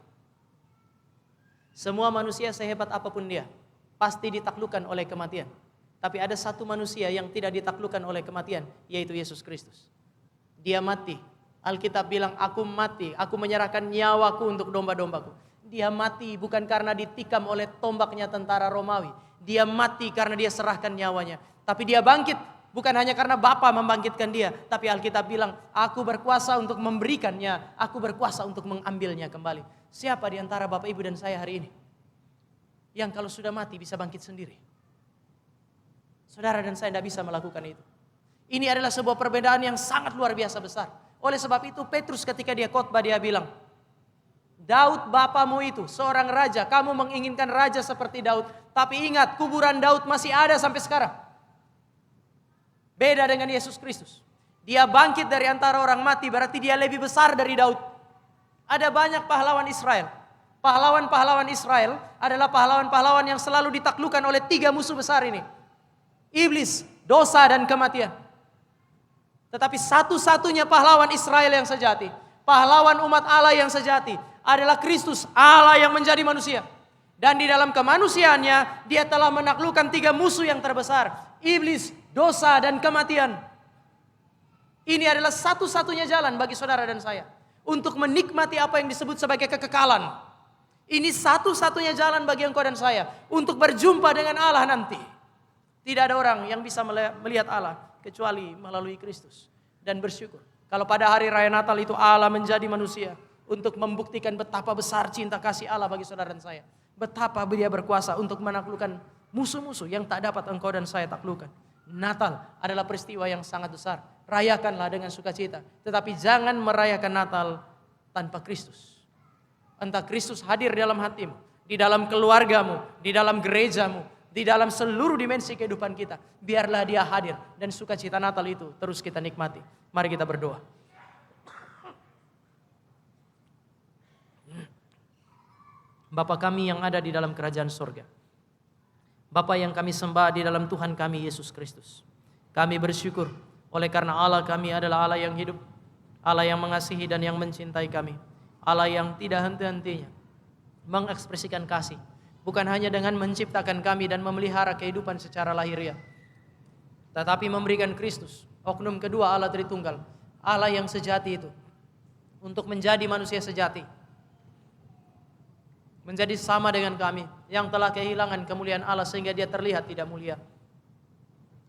Semua manusia sehebat apapun dia, pasti ditaklukkan oleh kematian. Tapi ada satu manusia yang tidak ditaklukkan oleh kematian, yaitu Yesus Kristus. Dia mati. Alkitab bilang, aku mati, aku menyerahkan nyawaku untuk domba-dombaku. Dia mati bukan karena ditikam oleh tombaknya tentara Romawi. Dia mati karena dia serahkan nyawanya. Tapi dia bangkit, bukan hanya karena Bapa membangkitkan dia. Tapi Alkitab bilang, aku berkuasa untuk memberikannya, aku berkuasa untuk mengambilnya kembali. Siapa di antara Bapak Ibu dan saya hari ini yang kalau sudah mati bisa bangkit sendiri? Saudara dan saya tidak bisa melakukan itu. Ini adalah sebuah perbedaan yang sangat luar biasa besar. Oleh sebab itu Petrus ketika dia khotbah dia bilang, Daud bapamu itu seorang raja, kamu menginginkan raja seperti Daud. Tapi ingat, kuburan Daud masih ada sampai sekarang. Beda dengan Yesus Kristus. Dia bangkit dari antara orang mati, berarti dia lebih besar dari Daud. Ada banyak pahlawan Israel. Pahlawan-pahlawan Israel adalah pahlawan-pahlawan yang selalu ditaklukkan oleh 3 musuh besar ini. Iblis, dosa dan kematian. Tetapi satu-satunya pahlawan Israel yang sejati, pahlawan umat Allah yang sejati adalah Kristus, Allah yang menjadi manusia. Dan di dalam kemanusiaannya dia telah menaklukkan 3 musuh yang terbesar, iblis, dosa dan kematian. Ini adalah satu-satunya jalan bagi saudara dan saya untuk menikmati apa yang disebut sebagai kekekalan. Ini satu-satunya jalan bagi engkau dan saya untuk berjumpa dengan Allah nanti. Tidak ada orang yang bisa melihat Allah kecuali melalui Kristus. Dan bersyukur kalau pada hari raya Natal itu Allah menjadi manusia untuk membuktikan betapa besar cinta kasih Allah bagi saudara dan saya. Betapa dia berkuasa untuk menaklukkan musuh-musuh yang tak dapat engkau dan saya taklukkan. Natal adalah peristiwa yang sangat besar. Rayakanlah dengan sukacita. Tetapi jangan merayakan Natal tanpa Kristus. Entah Kristus hadir dalam hatimu, di dalam keluargamu, di dalam gerejamu, di dalam seluruh dimensi kehidupan kita. Biarlah dia hadir dan sukacita Natal itu terus kita nikmati. Mari kita berdoa. Bapa kami yang ada di dalam kerajaan surga, Bapa yang kami sembah di dalam Tuhan kami Yesus Kristus, kami bersyukur oleh karena Allah kami adalah Allah yang hidup, Allah yang mengasihi dan yang mencintai kami, Allah yang tidak henti-hentinya mengekspresikan kasih, bukan hanya dengan menciptakan kami dan memelihara kehidupan secara lahiriah, tetapi memberikan Kristus, oknum kedua Allah Tritunggal, Allah yang sejati itu, untuk menjadi manusia sejati, menjadi sama dengan kami yang telah kehilangan kemuliaan Allah sehingga dia terlihat tidak mulia,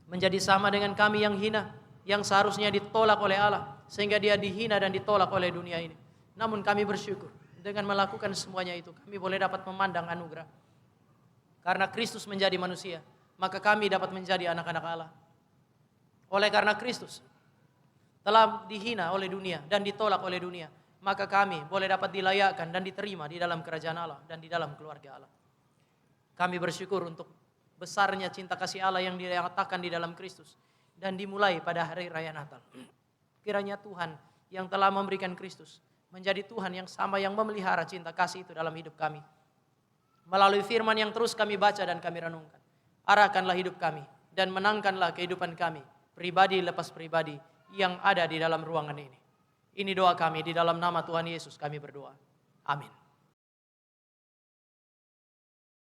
menjadi sama dengan kami yang hina, yang seharusnya ditolak oleh Allah sehingga dia dihina dan ditolak oleh dunia ini. Namun kami bersyukur dengan melakukan semuanya itu kami boleh dapat memandang anugerah. Karena Kristus menjadi manusia, maka kami dapat menjadi anak-anak Allah. Oleh karena Kristus telah dihina oleh dunia dan ditolak oleh dunia, maka kami boleh dapat dilayakkan dan diterima di dalam kerajaan Allah dan di dalam keluarga Allah. Kami bersyukur untuk besarnya cinta kasih Allah yang dinyatakan di dalam Kristus dan dimulai pada hari raya Natal. Kiranya Tuhan yang telah memberikan Kristus menjadi Tuhan yang sama yang memelihara cinta kasih itu dalam hidup kami. Melalui firman yang terus kami baca dan kami renungkan, arahkanlah hidup kami dan menangkanlah kehidupan kami, pribadi lepas pribadi yang ada di dalam ruangan ini. Ini doa kami di dalam nama Tuhan Yesus kami berdoa. Amin.